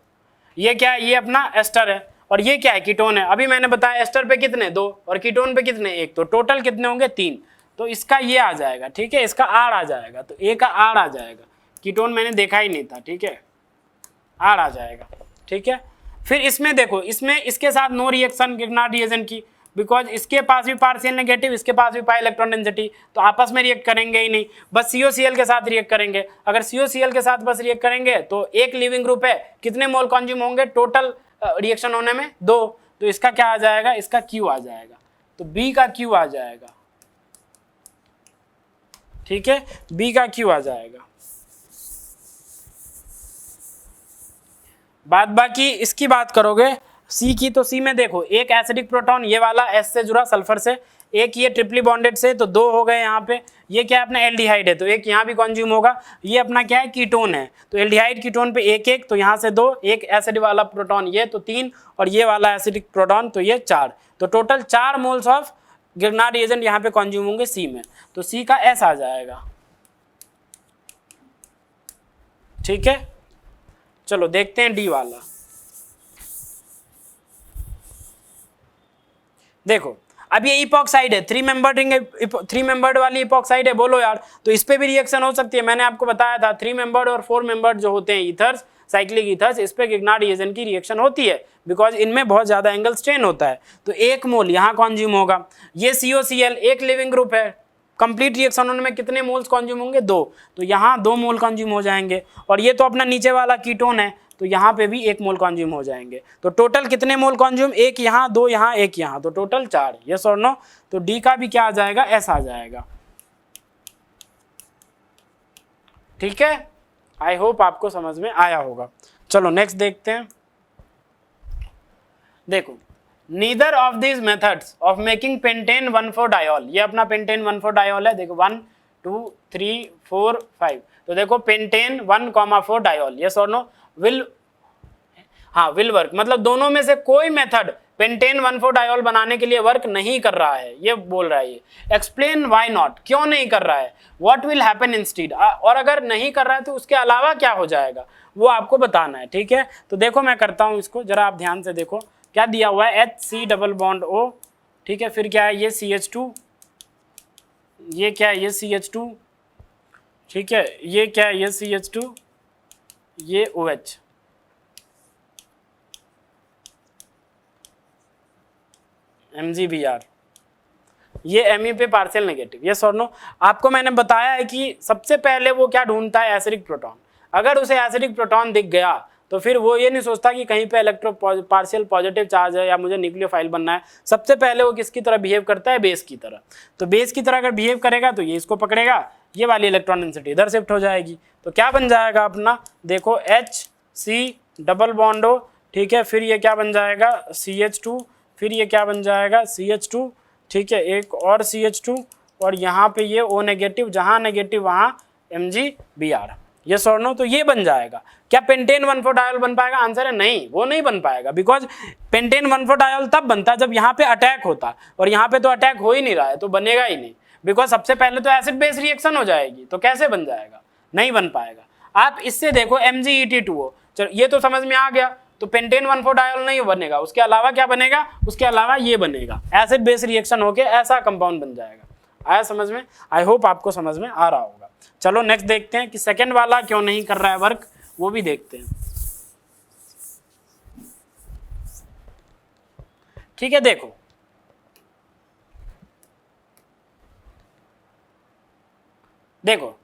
ये क्या है, ये अपना एस्टर है, और ये क्या है, कीटोन है। अभी मैंने बताया एस्टर पे कितने 2 और कीटोन पे कितने 1, तो टोटल कितने होंगे 3, तो इसका ये आ जाएगा, ठीक है, इसका R आ जाएगा, तो A का R आ जाएगा, कीटोन मैंने देखा ही नहीं था, ठीक है, R आ जाएगा, ठीक है। फिर इसमें देखो, इसमें इसके साथ नो रिएक्शन गिगनार्ड रिएजेंट की, बिकॉज इसके पास भी पार्शियल नेगेटिव, इसके पास भी पाई इलेक्ट्रॉन डेंसिटी, तो आपस में रिएक्ट करेंगे ही नहीं, बस COCl के साथ रिएक्ट करेंगे। अगर COCl के साथ बस रिएक्ट करेंगे तो एक लिविंग ग्रुप है, कितने मोल कंज्यूम होंगे टोटल रिएक्शन होने में 2, तो इसका क्या आ जाएगा, इसका Q आ जाएगा, तो B का Q आ जाएगा, ठीक है, B का Q आ जाएगा। बाद बाकी इसकी बात करोगे C की, तो C में देखो एक एसिडिक प्रोटॉन, ये वाला S से जुड़ा सल्फर से, एक ये ट्रिपली बॉन्डेड से, तो 2 हो गए यहाँ पे, ये क्या है अपना एल्डिहाइड है, तो एक यहाँ भी कंज्यूम होगा, ये अपना क्या है कीटोन है, तो एल्डिहाइड कीटोन पे 1 तो यहाँ से 2, एक एसिड वाला प्रोटॉन ये, तो 3, और ये वाला एसिडिक प्रोटॉन तो ये 4, तो total 4 moles of Grignard reagent यहाँ पे कंज्यूम होंगे C में, तो C का S आ जाएगा, ठीक है। चलो देखते हैं D वाला, देखो अब ये इपॉक्साइड है, 3 मेंबर्ड वाली इपॉक्साइड है, बोलो यार, तो इस पे भी रिएक्शन हो सकती है, मैंने आपको बताया था 3 मेंबर्ड और 4 मेंबर्ड जो होते हैं ईथर्स, साइक्लिक ईथर्स, इस पे गिगनार्ड रिएजेंट की रिएक्शन होती है, बिकॉज इनमें बहुत ज्यादा एंगल स्ट्रेन होता है, तो 1 मोल यहाँ कंज्यूम होगा, ये COCl एक लिविंग ग्रुप है, कंप्लीट रिएक्शन होने में कितने मोल्स कंज्यूम होंगे 2, तो यहाँ 2 मोल कंज्यूम हो जाएंगे, और ये तो अपना नीचे वाला कीटोन है, तो यहाँ पे भी 1 मोल कंज्यूम हो जाएंगे, तो टोटल कितने मोल कंज्यूम, 1 यहाँ, 2 यहाँ, 1 यहाँ, तो टोटल 4, यस और नो, तो D का भी क्या आ जाएगा, S आ जाएगा, ठीक है। आई होप आपको समझ में आया होगा। चलो नेक्स्ट देखते हैं, देखो neither of these methods of making pentane 1,4 diol, ये अपना पेंटेन 1,4 डायोल है, देखो 1 2 3 4 5, तो देखो पेंटेन 1,4 डायोल, यस और नो, विल वर्क, मतलब दोनों में से कोई मेथड पेंटेन 1,4 डायोल बनाने के लिए वर्क नहीं कर रहा है, ये बोल रहा है ये, एक्सप्लेन व्हाई नॉट, क्यों नहीं कर रहा है, व्हाट विल हैपन इंस्टीड, और अगर नहीं कर रहा है तो उसके अलावा क्या हो जाएगा वो आपको बताना है, ठीक है। तो देखो मैं करता हूं इसको, जरा आप ध्यान से देखो, क्या दिया हुआ है HC डबल बॉन्ड O, ठीक है, फिर क्या है ये CH2, ये क्या है ये CH2, ठीक है, ये क्या है ये CH2, ये OH, MgBr, ये Me पे पार्शियल नेगेटिव, यस और नो। आपको मैंने बताया है कि सबसे पहले वो क्या ढूंढता है, एसिडिक प्रोटॉन, अगर उसे एसिडिक प्रोटॉन दिख गया तो फिर वो ये नहीं सोचता कि कहीं पे इलेक्ट्रो पार्शियल पॉजिटिव चार्ज है या मुझे न्यूक्लियोफाइल बनना है, सबसे पहले वो किसकी तरह बिहेव करता है, बेस की तरह, तो बेस की तरह अगर बिहेव करेगा तो ये इसको पकड़ेगा, ये वाली इलेक्ट्रॉन डेंसिटी इधर शिफ्ट हो जाएगी, तो क्या बन जाएगा अपना, देखो HC डबल बॉन्ड O, ठीक है, फिर ये क्या बन जाएगा CH2, फिर ये क्या बन जाएगा CH2, ठीक है, एक और CH2, और यहाँ पे ये O नेगेटिव, जहाँ नेगेटिव वहाँ MgBr, ये सोर्नो, तो ये बन जाएगा। क्या पेंटेन 1,4 डायोल बन पाएगा? आंसर है नहीं, वो नहीं बन पाएगा, बिकॉज पेंटेन 1,4 डायोल तब बनता जब यहाँ पे अटैक होता, और यहाँ पे तो अटैक हो ही नहीं रहा है, तो बनेगा ही नहीं, बिकॉज सबसे पहले तो एसिड बेस रिएक्शन हो जाएगी, तो कैसे बन जाएगा? नहीं बन पाएगा। आप इससे देखो MgET2O, चलो ये तो समझ में आ गया, तो पेंटेन 1,4 डायोल नहीं बनेगा, उसके अलावा क्या बनेगा? उसके अलावा ये बनेगा, एसिड बेस रिएक्शन होके ऐसा कंपाउंड बन जाएगा। आया समझ में? आई होप आपको समझ में आ रहा होगा। चलो नेक्स्ट देखते हैं कि सेकंड वाला क्यों नहीं कर रहा है वर्क, वो भी देखते हैं। ठीक है, देखो देखो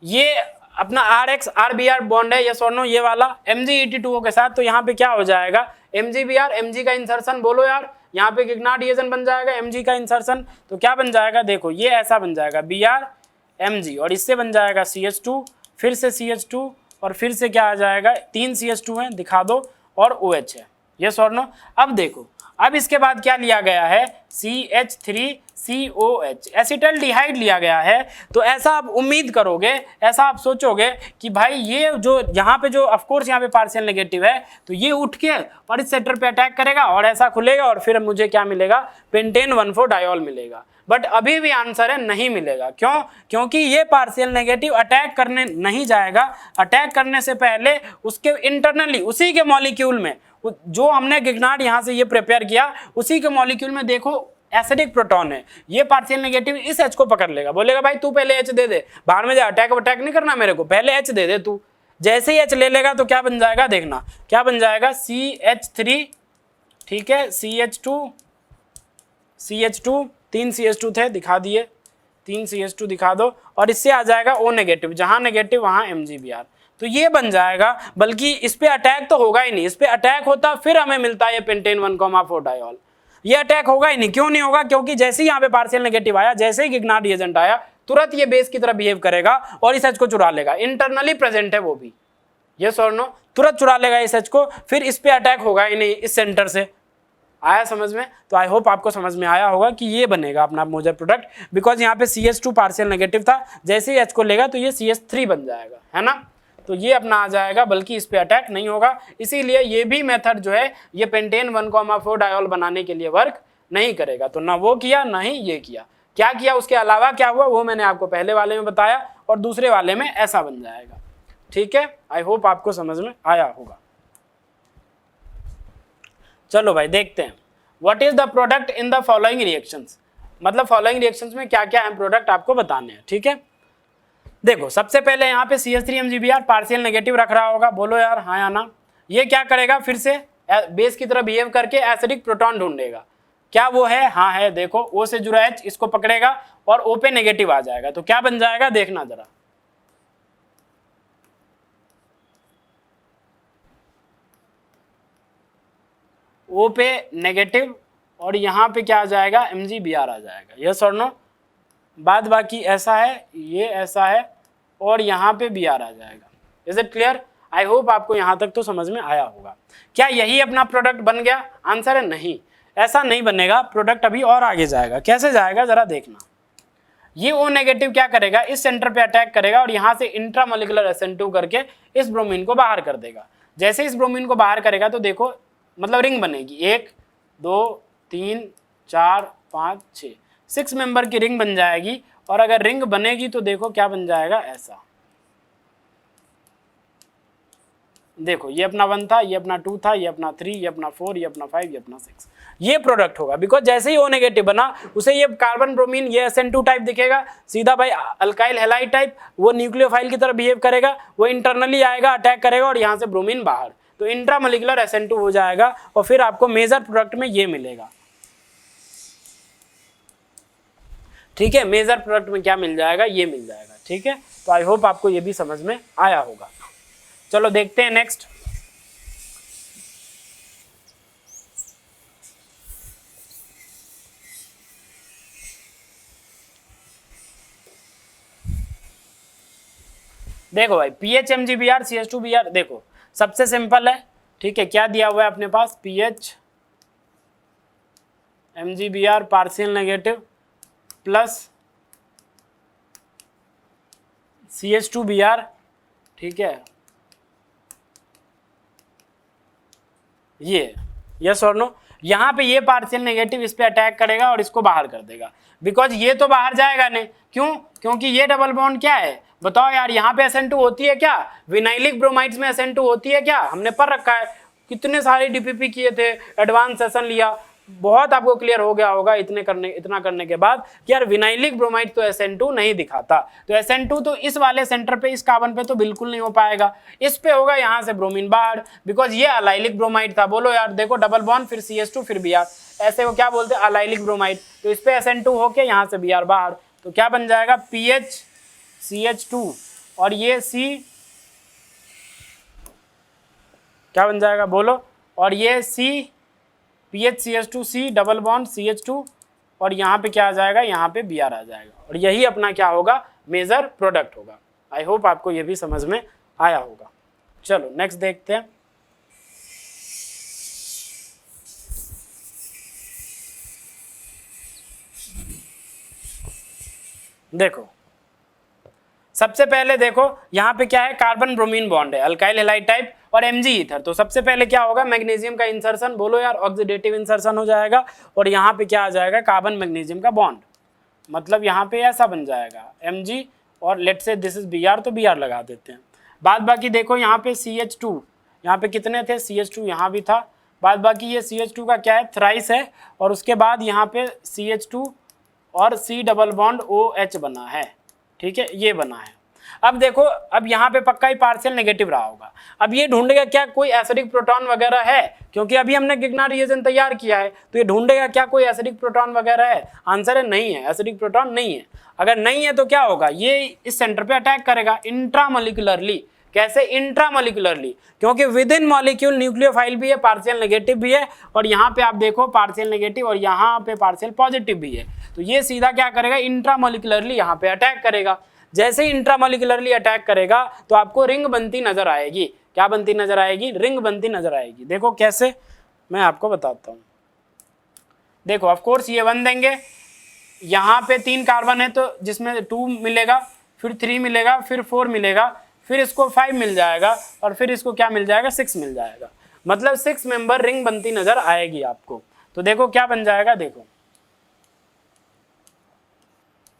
ये अपना RX RBr बॉन्ड है, ये सोनो ये वाला MgET2O के साथ, तो यहाँ पे क्या हो जाएगा MgBr, Mg का इंसर्शन बोलो यार, यहाँ पे गिग्नार्ड रिएजेंट बन जाएगा, Mg का इंसर्शन, तो क्या बन जाएगा? देखो ये ऐसा बन जाएगा Br Mg, और इससे बन जाएगा CH2, फिर से CH2, और फिर से क्या आ जाएगा, 3 CH2 है, दिखा दो, और OH है, ये सोनो। अब देखो, अब इसके बाद क्या लिया गया है? CH3COH, एसिटल्डिहाइड लिया गया है। तो ऐसा आप उम्मीद करोगे, ऐसा आप सोचोगे कि भाई ये जो यहाँ पे जो ऑफकोर्स यहाँ पे पार्शियल नेगेटिव है, तो ये उठ के और इस सेंटर पे अटैक करेगा और ऐसा खुलेगा, और फिर मुझे क्या मिलेगा? पेंटेन 1,4 डायोल मिलेगा। बट अभी भी आंसर है नहीं मिलेगा। क्यों? क्योंकि ये पार्शियल नेगेटिव अटैक करने नहीं जाएगा। अटैक करने से पहले उसके इंटरनली उसी के मॉलिक्यूल में, जो हमने गिग्नार्ड यहाँ से ये प्रिपेयर किया, उसी के मॉलिक्यूल में देखो एसिडिक प्रोटॉन है, ये पार्शियल नेगेटिव इस H को पकड़ लेगा, बोलेगा भाई तू पहले H दे दे, बाहर में जा अटैक नहीं करना मेरे को, पहले H दे दे तू। जैसे ही H ले लेगा तो क्या बन जाएगा? देखना क्या बन जाएगा, CH3, ठीक है, CH2, 3 CH2 थे, दिखा दिए, 3 CH2 दिखा दो, और इससे आ जाएगा O नेगेटिव, जहां नेगेटिव वहां MgBr, तो ये बन जाएगा। बल्कि इस पे अटैक तो होगा ही नहीं, इस पे अटैक होता फिर हमें मिलता है ये पेंटेन 1,4 डायोल, ये अटैक होगा ही नहीं। क्यों नहीं होगा? क्योंकि जैसे ही यहाँ पे पार्शियल नेगेटिव आया, जैसे ही गिग्नार्ड रिएजेंट आया, तुरंत ये बेस की तरह बिहेव करेगा और इस H को चुरा लेगा, इंटरनली प्रेजेंट है वो भी, यस और नो, तुरंत चुरा लेगा इस H को, फिर इस पे अटैक होगा ही नहीं इस सेंटर से। आया समझ में? तो आई होप आपको समझ में आया होगा कि ये बनेगा अपना मोजर प्रोडक्ट, बिकॉज यहाँ पे CH2 पार्शियल नेगेटिव था, जैसे ही H को लेगा तो ये CH3 बन जाएगा, है ना, तो ये अपना आ जाएगा, बल्कि इस पे अटैक नहीं होगा। इसीलिए ये भी मेथड जो है ये पेंटेन 1,4 डायोल बनाने के लिए वर्क नहीं करेगा। तो ना वो किया ना ही ये किया, क्या किया उसके अलावा क्या हुआ वो मैंने आपको पहले वाले में बताया, और दूसरे वाले में ऐसा बन जाएगा। ठीक है, आई होप आपको समझ में आया होगा। चलो भाई देखते हैं, what is the product in the following reactions, मतलब फॉलोइंग रिएक्शंस में क्या क्या है प्रोडक्ट आपको बताने हैं। ठीक है, देखो सबसे पहले यहाँ पे CH3MgBr पार्शियल नेगेटिव रख रहा होगा, बोलो यार हाँ या ना। ये क्या करेगा? फिर से बेस की तरह बिहेव करके एसिडिक प्रोटॉन ढूंढेगा, क्या वो है? हाँ है, देखो O से जुड़ा H, इसको पकड़ेगा और O पे नेगेटिव आ जाएगा, तो क्या बन जाएगा देखना जरा, O पे नेगेटिव और यहाँ पे क्या आ जाएगा? MgBr आ जाएगा, यस और नो। बाद बाकी ऐसा है, ये ऐसा है, और यहाँ पे Br आ जाएगा। Is it clear? I hope आपको यहाँ तक तो समझ में आया होगा। क्या यही अपना प्रोडक्ट बन गया? आंसर है नहीं, ऐसा नहीं बनेगा, प्रोडक्ट अभी और आगे जाएगा। कैसे जाएगा जरा देखना, ये O नेगेटिव क्या करेगा? इस सेंटर पे अटैक करेगा और यहाँ से इंट्रामोलिकुलर SN2 करके इस ब्रोमीन को बाहर कर देगा। जैसे इस ब्रोमीन को बाहर करेगा तो देखो मतलब रिंग बनेगी, 1 2 3 4 5 6 मेंबर की रिंग बन जाएगी। और अगर रिंग बनेगी तो देखो क्या बन जाएगा, ऐसा देखो, ये अपना 1 था, ये अपना 2 था, ये अपना 3, ये अपना 4, ये अपना 5, ये अपना 6, ये प्रोडक्ट होगा। बिकॉज जैसे ही O नेगेटिव बना उसे ये कार्बन ब्रोमीन ये SN2 टाइप दिखेगा, सीधा भाई अल्काइल हैलाइड टाइप, वो न्यूक्लियोफाइल की तरह बिहेव करेगा, वो इंटरनली आएगा, अटैक करेगा और यहाँ से ब्रोमीन बाहर, तो इंट्रामोलिकुलर SN2 हो जाएगा और फिर आपको मेजर प्रोडक्ट में ये मिलेगा। ठीक है, मेजर प्रोडक्ट में क्या मिल जाएगा? ये मिल जाएगा। ठीक है, तो आई होप आपको ये भी समझ में आया होगा। चलो देखते हैं नेक्स्ट। देखो भाई PHMgBr CH2Br, देखो सबसे सिंपल है। ठीक है, क्या दिया हुआ है अपने पास, PH MgBr partial negative plus CH2Br, ठीक है, ये यस और नो। यहाँ पे ये पार्शियल नेगेटिव इस पे अटैक करेगा और इसको बाहर कर देगा, बिकॉज ये तो बाहर जाएगा नहीं, क्यों, क्योंकि ये डबल बॉन्ड क्या है बताओ यार, यहाँ पे SN2 होती है क्या, विनाइलिक ब्रोमाइड्स में SN2 होती है क्या, हमने पढ़ रखा है, कितने सारे DPP किए थे, एडवांस सेशन लिया, बहुत आपको क्लियर हो गया होगा इतना करने के बाद कि यार विनाइलिक ब्रोमाइड तो SN2 नहीं दिखाता, तो SN2 तो इस वाले सेंटर पे, इस कार्बन पे तो बिल्कुल नहीं हो पाएगा, इस पे होगा यहाँ से ब्रोमीन बाहर, बिकॉज ये अलाइलिक ब्रोमाइड था। बोलो यार, देखो डबल बॉन्ड फिर CH2 फिर Br, ऐसे वो क्या बोलते हैं अलाइलिक ब्रोमाइड, तो इस पे SN2 होके यहाँ से Br बाहर, तो क्या बन जाएगा PH CH2 और ये C क्या बन जाएगा बोलो, और ये C PH CH2C double bond CH2 और यहाँ पे क्या आ जाएगा, यहाँ पे Br आ जाएगा, और यही अपना क्या होगा, मेजर प्रोडक्ट होगा। आई होप आपको ये भी समझ में आया होगा। चलो नेक्स्ट देखते हैं। देखो सबसे पहले देखो यहाँ पे क्या है, कार्बन ब्रोमीन बॉन्ड है, अल्काइल हैलाइड टाइप और Mg ईथर, तो सबसे पहले क्या होगा, मैग्नीशियम का इंसर्शन, बोलो यार ऑक्सीडेटिव इंसर्शन हो जाएगा, और यहाँ पे क्या आ जाएगा, कार्बन मैग्नीशियम का बॉन्ड, मतलब यहाँ पे ऐसा बन जाएगा Mg और लेट से दिस इज Br, तो Br लगा देते हैं। बाद बाकी देखो यहाँ पे CH2, यहाँ पे कितने थे, CH2 यहाँ भी था, बाद बाकी ये CH2 का क्या है, थ्राइस है, और उसके बाद यहाँ पे CH2 और C डबल बॉन्ड OH बना है, ठीक है, ये बना है। अब देखो, अब यहाँ पे पक्का ही पार्शियल नेगेटिव रहा होगा, अब ये ढूंढेगा क्या कोई एसिडिक प्रोटॉन वगैरह है, क्योंकि अभी हमने गिग्ना रिएजेंट तैयार किया है, तो ये ढूंढेगा क्या कोई एसिडिक प्रोटॉन वगैरह है, आंसर है नहीं है, एसिडिक प्रोटॉन नहीं है। अगर नहीं है तो क्या होगा, ये इस सेंटर पे अटैक करेगा इंट्रामोलिकुलरली। कैसे, इंट्रामोलिकुलरली, क्योंकि विद इन मॉलिक्यूल न्यूक्लियोफाइल भी है, पार्शियल नेगेटिव भी है, और यहाँ पे आप देखो पार्शियल नेगेटिव और यहाँ पे पार्शियल पॉजिटिव भी है, तो ये सीधा क्या करेगा, इंट्रामोलिकुलरली यहाँ पे अटैक करेगा। जैसे ही इंट्रामोलिकुलरली अटैक करेगा तो आपको रिंग बनती नजर आएगी, क्या बनती नजर आएगी, रिंग बनती नजर आएगी। देखो कैसे, मैं आपको बताता हूँ। देखो ऑफ कोर्स ये 1 देंगे, यहाँ पे 3 कार्बन है तो जिसमें 2 मिलेगा, फिर 3 मिलेगा, फिर 4 मिलेगा, फिर इसको 5 मिल जाएगा, और फिर इसको क्या मिल जाएगा, 6 मिल जाएगा, मतलब 6 मेंबर रिंग बनती नजर आएगी आपको। तो देखो क्या बन जाएगा, देखो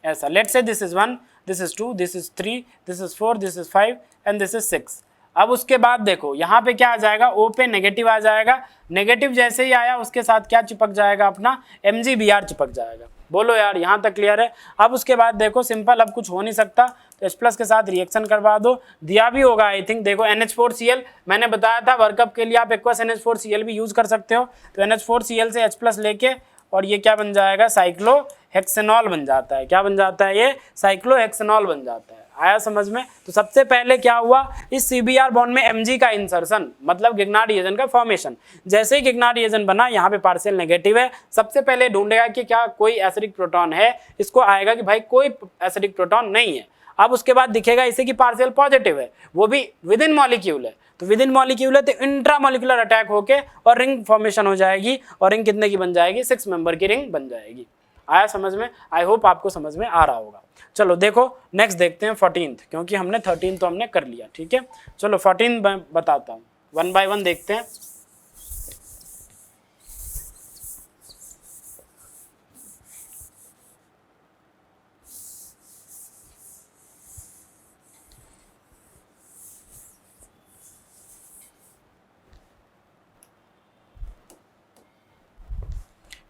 ऐसा, let's say this is 1, this is 2, this is 3, this is 4, this is 5 and this is 6। अब उसके बाद देखो यहाँ पे क्या आ जाएगा, O पे नेगेटिव आ जाएगा, नेगेटिव जैसे ही आया उसके साथ क्या चिपक जाएगा, अपना MgBr चिपक जाएगा। बोलो यार यहाँ तक क्लियर है। अब उसके बाद देखो सिंपल, अब कुछ हो नहीं सकता, तो H+ के साथ रिएक्शन करवा दो, दिया भी होगा आई थिंक। देखो NH4Cl मैंने बताया था, वर्कअप के लिए आप एक्वस NH4Cl भी यूज़ कर सकते हो, तो NH4Cl से H+ लेके, और ये क्या बन जाएगा, साइक्लोहेक्सेनॉल बन जाता है। क्या बन जाता है, ये साइक्लोहेक्सेनॉल बन जाता है। आया समझ में। तो सबसे पहले क्या हुआ, इस CBr बॉन्ड में Mg का इंसर्शन, मतलब गिग्नार्ड रिएजेंट का फॉर्मेशन। जैसे ही गिग्नार्ड रिएजेंट बना, यहाँ पे पार्शियल नेगेटिव है, सबसे पहले ढूंढेगा कि क्या कोई एसिडिक प्रोटॉन है, इसको आएगा कि भाई कोई एसिडिक प्रोटॉन नहीं है। अब उसके बाद दिखेगा इसे कि पार्शियल पॉजिटिव है, वो भी विद इन मॉलिक्यूल है, तो विद इन मॉलिक्यूल है तो इंट्रामॉलिक्यूलर अटैक होके और रिंग फॉर्मेशन हो जाएगी, और रिंग कितने की बन जाएगी, 6 मेंबर की रिंग बन जाएगी। आया समझ में। आई होप आपको समझ में आ रहा होगा। चलो देखो नेक्स्ट देखते हैं 14th, क्योंकि हमने 13 तो हमने कर लिया, ठीक है। चलो 14 बताता हूँ, 1 by 1 देखते हैं।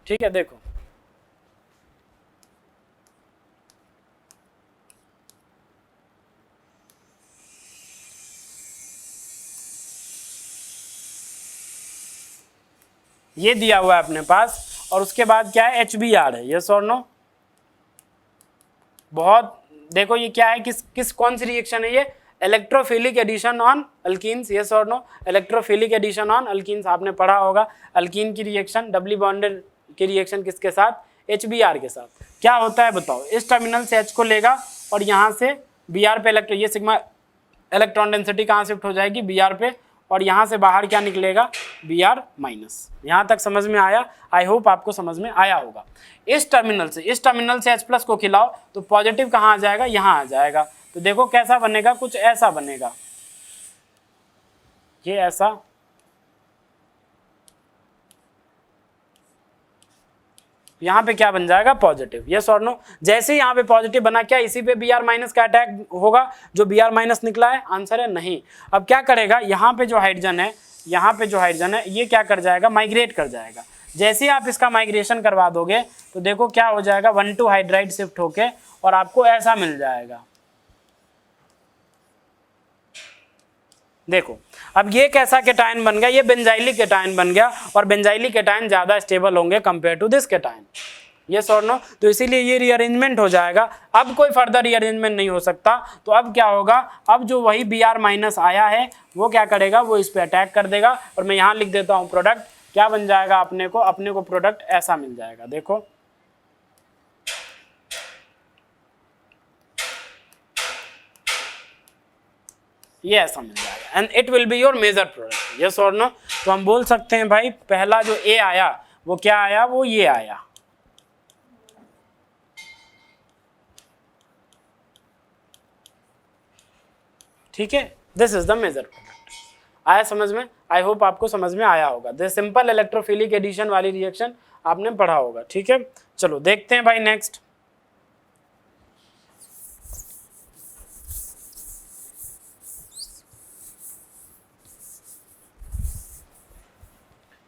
ठीक है, देखो ये दिया हुआ है अपने पास, और उसके बाद क्या है, HBr है, यस और नो। बहुत देखो ये क्या है, किस कौन सी रिएक्शन है ये, electrophilic addition on alkenes, yes और no. Electrophilic addition on alkenes आपने पढ़ा होगा। अल्कीन की रिएक्शन, डबली बॉन्डेड की रिएक्शन किसके साथ, HBr के साथ। क्या होता है बताओ, इस टर्मिनल से H को लेगा और यहाँ से Br पे ये सिग्मा इलेक्ट्रॉन डेंसिटी कहाँ शिफ्ट हो जाएगी, Br पे, और यहाँ से बाहर क्या निकलेगा, Br माइनस। यहाँ तक समझ में आया? आई होप आपको समझ में आया होगा। इस टर्मिनल से H+ को खिलाओ तो पॉजिटिव कहाँ आ जाएगा, यहाँ आ जाएगा। तो देखो कैसा बनेगा, कुछ ऐसा बनेगा, ये ऐसा, यहाँ पे क्या बन जाएगा, पॉजिटिव। यस और नो? जैसे ही यहाँ पे पॉजिटिव बना, क्या इसी पे Br माइनस का अटैक होगा जो Br माइनस निकला है? आंसर है नहीं। अब क्या करेगा, यहाँ पे जो हाइड्रोजन है, यहाँ पे जो हाइड्रोजन है, ये क्या कर जाएगा, माइग्रेट कर जाएगा। जैसे ही आप इसका माइग्रेशन करवा दोगे तो देखो क्या हो जाएगा, 1,2 हाइड्राइड शिफ्ट होके और आपको ऐसा मिल जाएगा। देखो अब ये कैसा केटायन बन गया, ये बेंजाइलिक केटायन बन गया, और बेंजाइलिक केटायन ज़्यादा स्टेबल होंगे compare to this cation. Yes और नो? तो इसीलिए ये रीअरेंजमेंट हो जाएगा। अब कोई फर्दर रीअरेंजमेंट नहीं हो सकता। तो अब क्या होगा, अब जो वही Br माइनस आया है वो क्या करेगा, वो इस पर अटैक कर देगा। और मैं यहाँ लिख देता हूँ प्रोडक्ट, क्या बन जाएगा अपने को प्रोडक्ट ऐसा मिल जाएगा। देखो ये ऐसा मिल जाएगा, and it will be your major product. Yes और नो? तो हम बोल सकते हैं भाई पहला जो ए आया वो क्या आया, वो ये आया। ठीक है, this is the major product. आया समझ में? आई होप आपको समझ में आया होगा। दिस सिंपल इलेक्ट्रोफिलिक एडिशन वाली रिएक्शन आपने पढ़ा होगा। ठीक है, चलो देखते हैं भाई नेक्स्ट।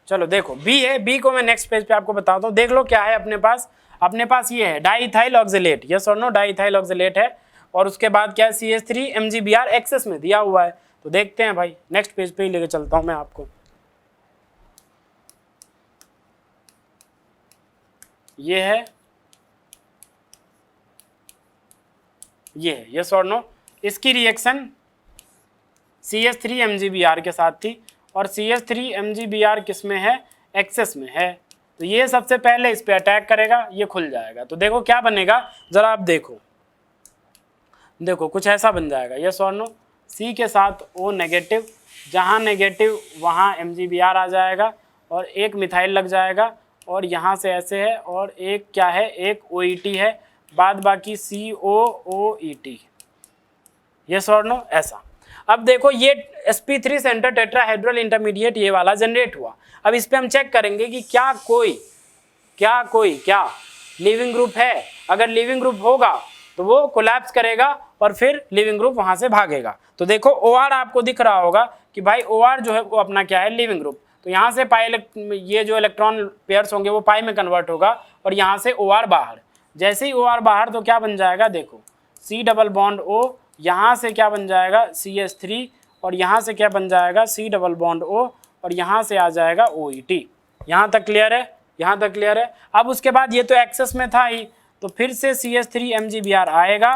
चलो देखो बी है, बी को मैं नेक्स्ट पेज पे आपको बताता हूँ। देख लो क्या है अपने पास ये है डाईइथाइल ऑक्सलेट। यस और नो? डाईइथाइल ऑक्सलेट है, और उसके बाद क्या है, CH3 MgBr एक्सेस में दिया हुआ है। तो देखते हैं भाई, नेक्स्ट पेज पे ही लेके चलता हूँ मैं आपको। ये है, ये है। यस और नो? इसकी रिएक्शन CH3 MgBr के साथ थी, और CH3 MgBr किस में है, एक्सेस में है। तो ये सबसे पहले इस पे अटैक करेगा, ये खुल जाएगा। तो देखो क्या बनेगा, जरा आप देखो कुछ ऐसा बन जाएगा। यस और नो? C के साथ O नेगेटिव, जहाँ नेगेटिव वहाँ MgBr आ जाएगा, और एक मिथाइल लग जाएगा, और यहाँ से ऐसे है, और एक क्या है, एक OET है, बाद बाकी COOET। यस और नो? ऐसा। अब देखो ये sp3 सेंटर टेट्राहेड्रल इंटरमीडिएट ये वाला जनरेट हुआ। अब इस पे हम चेक करेंगे कि क्या कोई लिविंग ग्रुप है। अगर लिविंग ग्रुप होगा तो वो कोलैप्स करेगा और फिर लिविंग ग्रुप वहां से भागेगा। तो देखो OR आपको दिख रहा होगा कि भाई OR जो है वो अपना क्या है, लिविंग ग्रुप। तो यहाँ से ये जो इलेक्ट्रॉन पेयर्स होंगे वो पाई में कन्वर्ट होगा, और यहाँ से OR बाहर। जैसे ही OR बाहर तो क्या बन जाएगा, देखो C डबल बॉन्ड O, यहाँ से क्या बन जाएगा CH3, और यहाँ से क्या बन जाएगा C डबल बॉन्ड O, और यहाँ से आ जाएगा OET। यहाँ तक क्लियर है? यहाँ तक क्लियर है? अब उसके बाद ये तो एक्सेस में था ही, तो फिर से CH3 MgBr आएगा,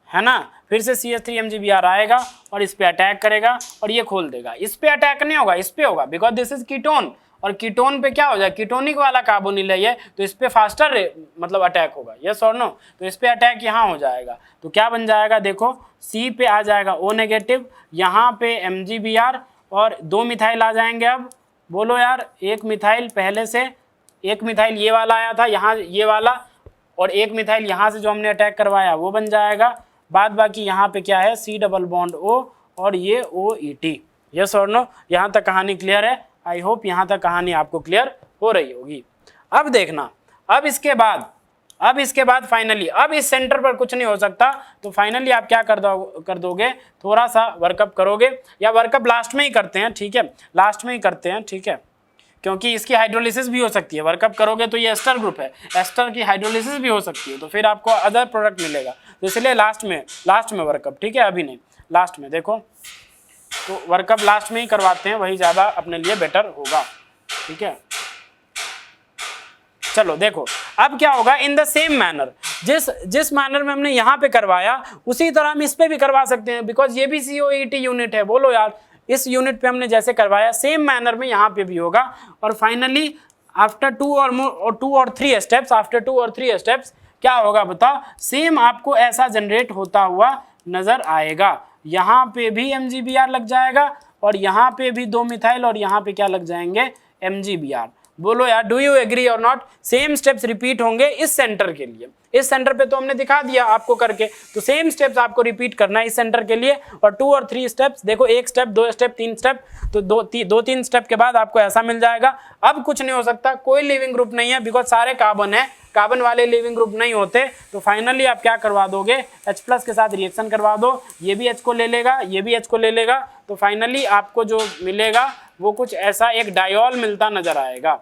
है ना? फिर से CH3 MgBr आएगा और इस पे अटैक करेगा और ये खोल देगा। इस पे अटैक नहीं होगा, इस पे होगा, बिकॉज दिस इज कीटोन, और कीटोन पे क्या हो जाए, कीटोनिक वाला कार्बोनिल है ये, तो इस पे फास्टर मतलब अटैक होगा। यस और नो? तो इस पे अटैक यहाँ हो जाएगा। तो क्या बन जाएगा, देखो C पे आ जाएगा O नेगेटिव, यहाँ पे MgBr, और 2 मिथाइल आ जाएंगे। अब बोलो यार, एक मिथाइल पहले से, एक मिथाइल ये वाला आया था यहाँ, ये वाला, और एक मिथाइल यहाँ से जो हमने अटैक करवाया वो बन जाएगा। बाद बाकी यहाँ पे क्या है, C डबल बॉन्ड O, और ये OET। यस और नो? यहाँ तक कहानी क्लियर है? आई होप यहाँ तक कहानी आपको क्लियर हो रही होगी। अब देखना, अब इसके बाद फाइनली, अब इस सेंटर पर कुछ नहीं हो सकता, तो फाइनली आप क्या कर दोगे, थोड़ा सा वर्कअप करोगे, या वर्कअप लास्ट में ही करते हैं। ठीक है, लास्ट में ही करते हैं। ठीक है, क्योंकि इसकी हाइड्रोलिसिस भी हो सकती है। वर्कअप करोगे तो ये एस्टर ग्रुप है, एस्टर की हाइड्रोलिसिस भी हो सकती है, तो फिर आपको अदर प्रोडक्ट मिलेगा। तो इसलिए लास्ट में वर्कअप। ठीक है, अभी नहीं, लास्ट में। देखो तो वर्कअप लास्ट में ही करवाते हैं, वही ज़्यादा अपने लिए बेटर होगा। ठीक है, चलो देखो अब क्या होगा, इन द सेम मैनर, जिस मैनर में हमने यहाँ पे करवाया उसी तरह हम इस पे भी करवा सकते हैं, बिकॉज ये भी COET यूनिट है। बोलो यार, इस यूनिट पे हमने जैसे करवाया सेम मैनर में यहाँ पे भी होगा। और फाइनली आफ्टर 2 और 3 स्टेप्स, आफ्टर 2 और 3 स्टेप्स क्या होगा बताओ, सेम आपको ऐसा जनरेट होता हुआ नजर आएगा। यहाँ पे भी MgBr लग जाएगा और यहाँ पे भी 2 मिथाइल और यहाँ पे क्या लग जाएंगे MgBr। बोलो यार, डू यू एग्री और नॉट? सेम स्टेप्स रिपीट होंगे इस सेंटर के लिए। इस सेंटर पे तो हमने दिखा दिया आपको करके, तो सेम स्टेप्स आपको रिपीट करना है इस सेंटर के लिए। और 2 और 3 स्टेप्स, देखो 1 स्टेप, 2 स्टेप, 3 स्टेप, तो 2-3 स्टेप के बाद आपको ऐसा मिल जाएगा। अब कुछ नहीं हो सकता, कोई लिविंग ग्रुप नहीं है, बिकॉज सारे कार्बन है, कार्बन वाले लिविंग ग्रुप नहीं होते। तो फाइनली आप क्या करवा दोगे, H+ के साथ रिएक्शन करवा दो, ये भी H को ले लेगा, ये भी H को ले लेगा, तो फाइनली आपको जो मिलेगा वो कुछ ऐसा एक डायोल मिलता नजर आएगा।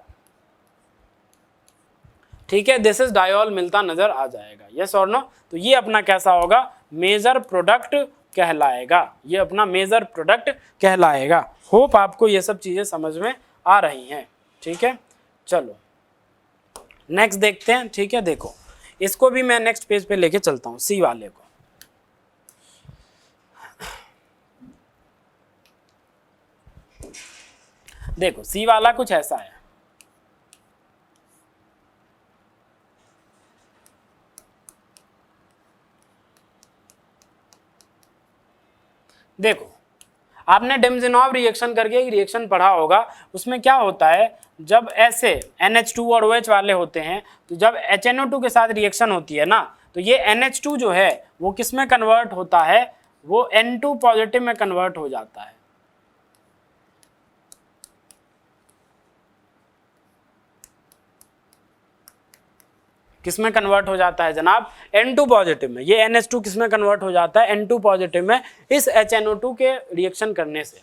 ठीक है, दिस इज डायोल मिलता नजर आ जाएगा, यस और नो। तो ये अपना कैसा होगा, मेजर प्रोडक्ट कहलाएगा, ये अपना मेजर प्रोडक्ट कहलाएगा। होप आपको ये सब चीजें समझ में आ रही हैं। ठीक है, चलो नेक्स्ट देखते हैं। ठीक है, देखो इसको भी मैं नेक्स्ट पेज पे लेके चलता हूँ, सी वाले को। देखो सी वाला कुछ ऐसा है, देखो आपने डेमजिनॉव रिएक्शन करके एक रिएक्शन पढ़ा होगा, उसमें क्या होता है, जब ऐसे NH2 और OH वाले होते हैं, तो जब HNO2 के साथ रिएक्शन होती है ना, तो ये NH2 जो है वो किस में कन्वर्ट होता है, वो N2 पॉजिटिव में कन्वर्ट हो जाता है। किस में कन्वर्ट हो जाता है जनाब, N2 पॉजिटिव में। ये NH2 किस में कन्वर्ट हो जाता है, N2 पॉजिटिव में, इस HNO2 के रिएक्शन करने से।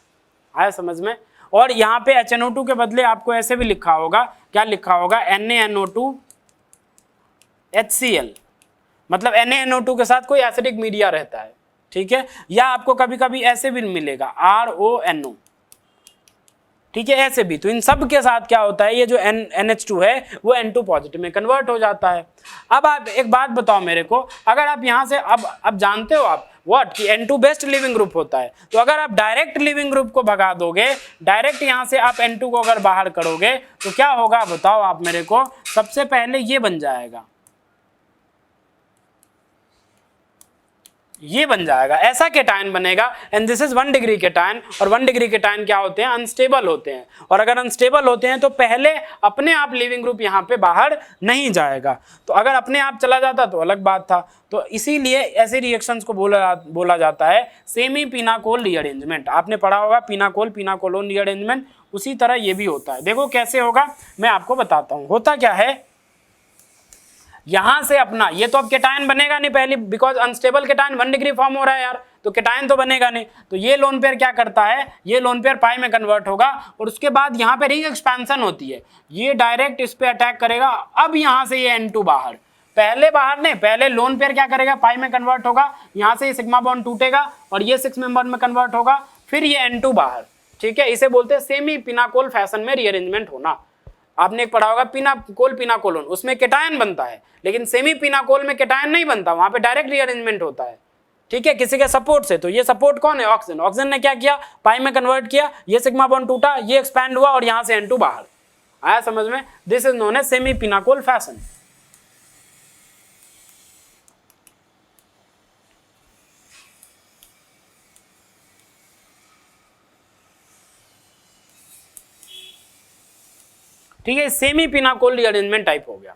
आया समझ में? और यहाँ पे HNO2 के बदले आपको ऐसे भी लिखा होगा, क्या लिखा होगा, NaNO2 HCl, मतलब NaNO2 के साथ कोई एसिडिक मीडिया रहता है। ठीक है, या आपको कभी कभी ऐसे भी मिलेगा RONO। ठीक है, ऐसे भी। तो इन सब के साथ क्या होता है, ये जो NH2 है वो N2 पॉजिटिव में कन्वर्ट हो जाता है। अब आप एक बात बताओ मेरे को, अगर आप यहाँ से अब जानते हो आप व्हाट कि N2 बेस्ट लिविंग ग्रुप होता है, तो अगर आप डायरेक्ट लिविंग ग्रुप को भगा दोगे, डायरेक्ट यहाँ से आप N2 को अगर बाहर करोगे, तो क्या होगा बताओ आप मेरे को। सबसे पहले ये बन जाएगा, ये बन जाएगा, ऐसा केटायन बनेगा, and this is 1 degree cation. और 1 डिग्री केटायन क्या होते हैं, अनस्टेबल होते हैं, और अगर अनस्टेबल होते हैं तो पहले अपने आप लिविंग ग्रुप यहाँ पे बाहर नहीं जाएगा। तो अगर अपने आप चला जाता तो अलग बात था। तो इसीलिए ऐसे रिएक्शंस को बोला जाता है सेमी पिनाकोल रीअरेंजमेंट। आपने पढ़ा होगा पिनाकोल, पिनाकोलोन रीअरेंजमेंट, उसी तरह ये भी होता है। देखो कैसे होगा, मैं आपको बताता हूँ। होता क्या है, यहां से अपना ये तो अब केटायन बनेगा नहीं पहले, because unstable cation 1 degree form हो रहा है यार, तो केटायन तो बनेगा नहीं। तो ये लोन पेयर क्या करता है, ये लोन पेयर पाई में कन्वर्ट होगा, और उसके बाद यहाँ पे रिंग एक्सपेंशन होती है, ये डायरेक्ट इस पे अटैक करेगा। अब यहाँ से ये N2 बाहर, पहले बाहर नहीं, पहले लोन पेयर क्या करेगा, पाई में कन्वर्ट होगा, यहाँ से ये सिग्मा बॉन्ड टूटेगा और ये 6 मेंबर में कन्वर्ट होगा, फिर ये N2 बाहर। ठीक है, इसे बोलते हैं सेमी पिनाकोल फैशन में रीअरेंजमेंट होना। आपने एक पढ़ा होगा पिनाकोल पिनाकोलोन, उसमें केटायन बनता है, लेकिन सेमी पिनाकोल में केटायन नहीं बनता, वहां पे डायरेक्ट रीअरेंजमेंट होता है। ठीक है, किसी के सपोर्ट से। तो ये सपोर्ट कौन है, ऑक्सीजन। ऑक्सीजन ने क्या किया, पाई में कन्वर्ट किया, ये सिग्मा बॉन्ड टूटा, ये एक्सपैंड हुआ और यहां से N2 बाहर आया। समझ में? This is known as semi pinacol fashion. ठीक है, सेमी पिनाकोल रीअरेंजमेंट टाइप हो गया।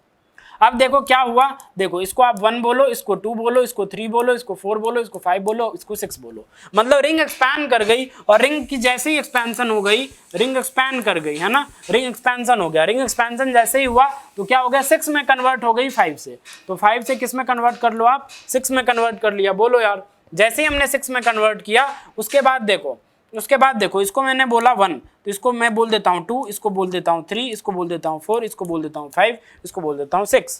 अब देखो क्या हुआ, देखो इसको आप 1 बोलो, इसको 2 बोलो, इसको 3 बोलो, इसको 4 बोलो, इसको 5 बोलो, इसको 6 बोलो, मतलब रिंग एक्सपैंड कर गई। और रिंग की जैसे ही एक्सपेंशन हो गई, रिंग एक्सपैंड कर गई, है ना, रिंग एक्सपेंशन हो गया। रिंग एक्सपेंशन जैसे ही हुआ तो क्या हो गया, 6 में कन्वर्ट हो गई 5 से। तो 5 से किस में कन्वर्ट कर लो आप, 6 में कन्वर्ट कर लिया। बोलो यार, जैसे ही हमने 6 में कन्वर्ट किया, उसके बाद देखो इसको मैंने बोला 1, तो इसको मैं बोल देता हूँ 2, इसको बोल देता हूँ 3, इसको बोल देता हूँ 4, इसको बोल देता हूँ 5, इसको बोल देता हूँ 6।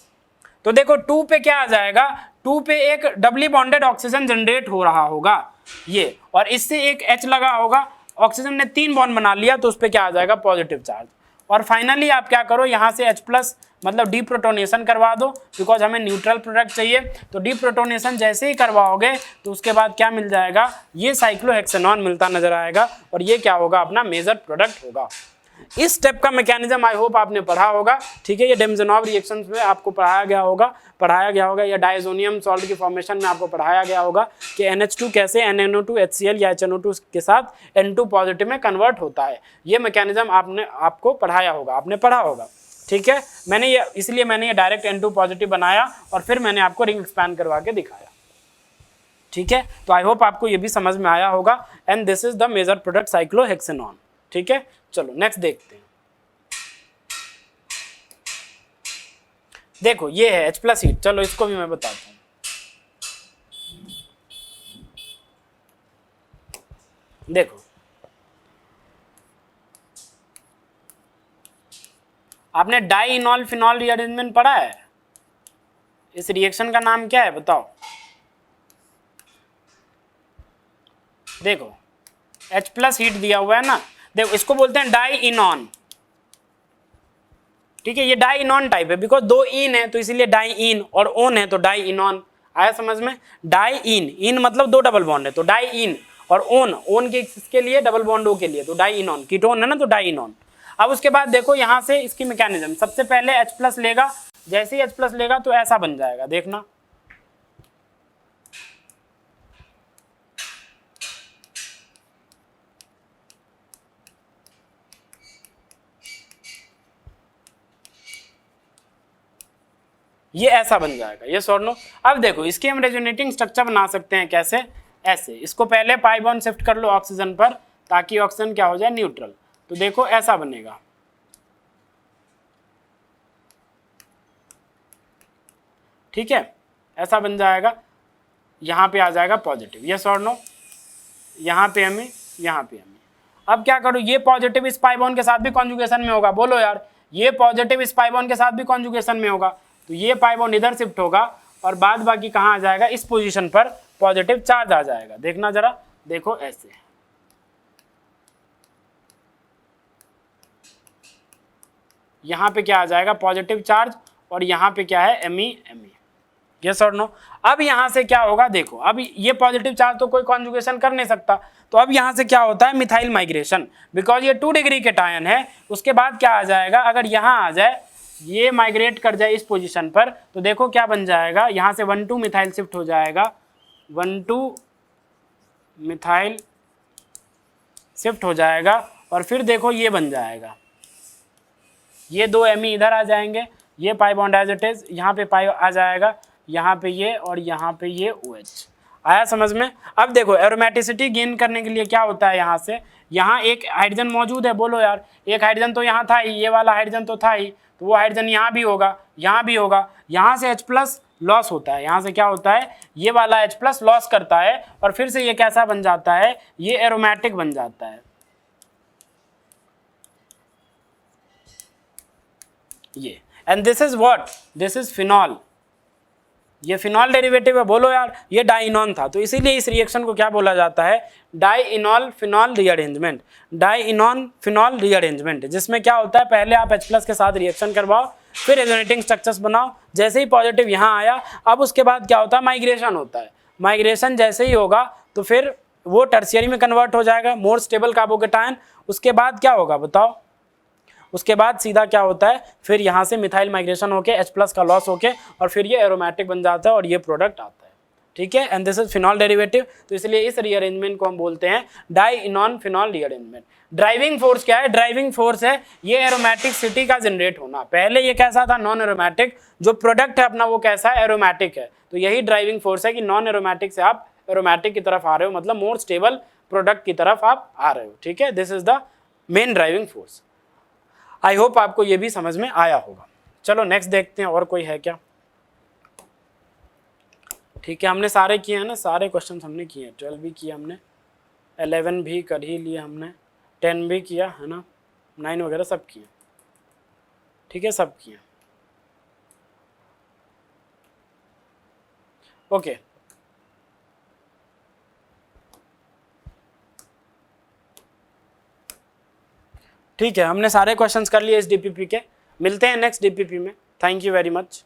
तो देखो 2 पे क्या आ जाएगा, 2 पे एक डबली बॉन्डेड ऑक्सीजन जनरेट हो रहा होगा ये, और इससे एक H लगा होगा, ऑक्सीजन ने 3 बॉन्ड बना लिया, तो उस पर क्या आ जाएगा, पॉजिटिव चार्ज। और फाइनली आप क्या करो, यहाँ से H+ मतलब डीप्रोटोनेशन करवा दो, बिकॉज हमें न्यूट्रल प्रोडक्ट चाहिए। तो डीप्रोटोनेशन जैसे ही करवाओगे तो उसके बाद क्या मिल जाएगा, ये साइक्लोहेक्सेनॉन मिलता नजर आएगा, और ये क्या होगा, अपना मेजर प्रोडक्ट होगा। इस स्टेप का मैकेनिज्म आई होप आपने पढ़ा होगा, ठीक है। ये डेमजनॉव रिएक्शंस में आपको पढ़ाया गया होगा, या डायजोनियम सॉल्ट की फॉर्मेशन में आपको पढ़ाया गया होगा कि NH2 कैसे NaNO2 HCl या HNO2 के साथ N2 पॉजिटिव में कन्वर्ट होता है। ये मैकेनिज्म आपको पढ़ाया होगा, आपने पढ़ा होगा, ठीक है। इसलिए मैंने ये डायरेक्ट N2 पॉजिटिव बनाया और फिर मैंने आपको रिंग एक्सपैंड करवा के दिखाया, ठीक है। तो आई होप आपको ये भी समझ में आया होगा। And this is the major product cyclohexanone, ठीक है। चलो नेक्स्ट देखते हैं। देखो ये है H+ हीट, चलो इसको भी मैं बताता हूं। देखो आपने डाइइनॉल फिनॉल रीअरेंजमेंट पढ़ा है? इस रिएक्शन का नाम क्या है बताओ? देखो H+ हीट दिया हुआ है ना, देखो इसको बोलते हैं डाइइनॉन, ठीक है। ये डाइइनॉन टाइप है, बिकॉज दो इन है तो इसीलिए डाइइन, और ओन है तो डाइइनॉन। आया समझ में? डाइइन, इन मतलब दो डबल बॉन्ड है तो डाइइन, और ओन के लिए डबल बॉन्ड ओ के लिए तो डाइइनॉन, कीटोन है ना तो डाइइनॉन। अब उसके बाद देखो यहाँ से इसकी मैकेनिज्म, सबसे पहले H+ लेगा, जैसे ही H+ लेगा तो ऐसा बन जाएगा, देखना ये ऐसा बन जाएगा, ये और नो। अब देखो इसकी हम रेजोनेटिंग स्ट्रक्चर बना सकते हैं, कैसे? ऐसे, इसको पहले पाई बॉन्ड शिफ्ट कर लो ऑक्सीजन पर, ताकि ऑक्सीजन क्या हो जाए, न्यूट्रल। तो देखो ऐसा बनेगा, ठीक है, ऐसा बन जाएगा। यहाँ पे आ जाएगा पॉजिटिव, यस और नो, यहाँ पे हमें, यहाँ पे हमें। अब क्या करूँ, ये पॉजिटिव इस पाई बॉन्ड के साथ भी कॉन्जुगेशन में होगा, बोलो यार, ये पॉजिटिव इस पाई बॉन्ड के साथ भी कॉन्जुगेशन में होगा, तो ये पाई बॉन्ड इधर शिफ्ट होगा और बाद बाकी कहाँ आ जाएगा, इस पोजीशन पर पॉजिटिव चार्ज आ जाएगा। देखना जरा, देखो ऐसे, यहाँ पे क्या आ जाएगा, पॉजिटिव चार्ज, और यहाँ पे क्या है, Me। यस और नो। अब यहाँ से क्या होगा, देखो अब ये पॉजिटिव चार्ज तो कोई कॉन्जुगेशन कर नहीं सकता, तो अब यहाँ से क्या होता है, मिथाइल माइग्रेशन, बिकॉज ये 2 डिग्री के टायन है। उसके बाद क्या आ जाएगा, अगर यहाँ आ जाए, ये माइग्रेट कर जाए इस पोजीशन पर, तो देखो क्या बन जाएगा, यहाँ से 1,2 मिथाइल शिफ्ट हो जाएगा, 1,2 मिथाइल शिफ्ट हो जाएगा, और फिर देखो ये बन जाएगा, ये 2 Me इधर आ जाएंगे, ये pi bond as it is, यहाँ पे पाई आ जाएगा, यहाँ पे ये, और यहाँ पे ये OH। आया समझ में? अब देखो एरोमेटिसिटी गेन करने के लिए क्या होता है, यहाँ से, यहाँ एक हाइड्रोजन मौजूद है, बोलो यार, एक हाइड्रोजन तो यहाँ था ही, ये वाला हाइड्रोजन तो था ही, तो वो हाइड्रोजन यहाँ भी होगा, यहाँ भी होगा, यहाँ से H+ लॉस होता है, यहाँ से क्या होता है, ये वाला H+ लॉस करता है, और फिर से ये कैसा बन जाता है, ये एरोमेटिक बन जाता है, ये। And this is what, this is phenol, ये फिनॉल डेरिवेटिव है, बोलो यार, ये डाइइनॉन था, तो इसीलिए इस रिएक्शन को क्या बोला जाता है, डाइइनॉल फिनॉल रीअरेंजमेंट, डाइइनॉन फिनॉल रीअरेंजमेंट, जिसमें क्या होता है, पहले आप H+ के साथ रिएक्शन करवाओ, फिर रेजोनेटिंग स्ट्रक्चर्स बनाओ, जैसे ही पॉजिटिव यहाँ आया, अब उसके बाद क्या होता है, माइग्रेशन होता है, माइग्रेशन जैसे ही होगा तो फिर वो टर्शियरी में कन्वर्ट हो जाएगा, मोर स्टेबल कार्बोकेटायन। उसके बाद क्या होगा बताओ, उसके बाद सीधा क्या होता है, फिर यहाँ से मिथाइल माइग्रेशन होके H+ का लॉस होके, और फिर ये एरोमेटिक बन जाता है और ये प्रोडक्ट आता है, ठीक है। And this is phenol derivative, तो इसलिए इस रीअरेंजमेंट को हम बोलते हैं डाइइनॉन फिनॉल रीअरेंजमेंट। ड्राइविंग फोर्स क्या है, ड्राइविंग फोर्स है ये एरोमेटिसिटी का जनरेट होना। पहले ये कैसा था, नॉन एरोमेटिक, जो प्रोडक्ट है अपना वो कैसा है, एरोमेटिक है, तो यही ड्राइविंग फोर्स है कि नॉन एरोमेटिक से आप एरोमेटिक की तरफ आ रहे हो, मतलब मोर स्टेबल प्रोडक्ट की तरफ आप आ रहे हो, ठीक है। This is the main driving force. I hope आपको ये भी समझ में आया होगा। चलो नेक्स्ट देखते हैं, और कोई है क्या? ठीक है, हमने सारे किए हैं ना, सारे क्वेश्चन हमने किए हैं, 12 भी किया हमने, 11 भी कर ही लिया हमने, 10 भी किया है ना, 9 वगैरह सब किए, ठीक है, सब किए। ओके, ठीक है, हमने सारे क्वेश्चंस कर लिए इस DPP के। मिलते हैं नेक्स्ट DPP में। Thank you very much.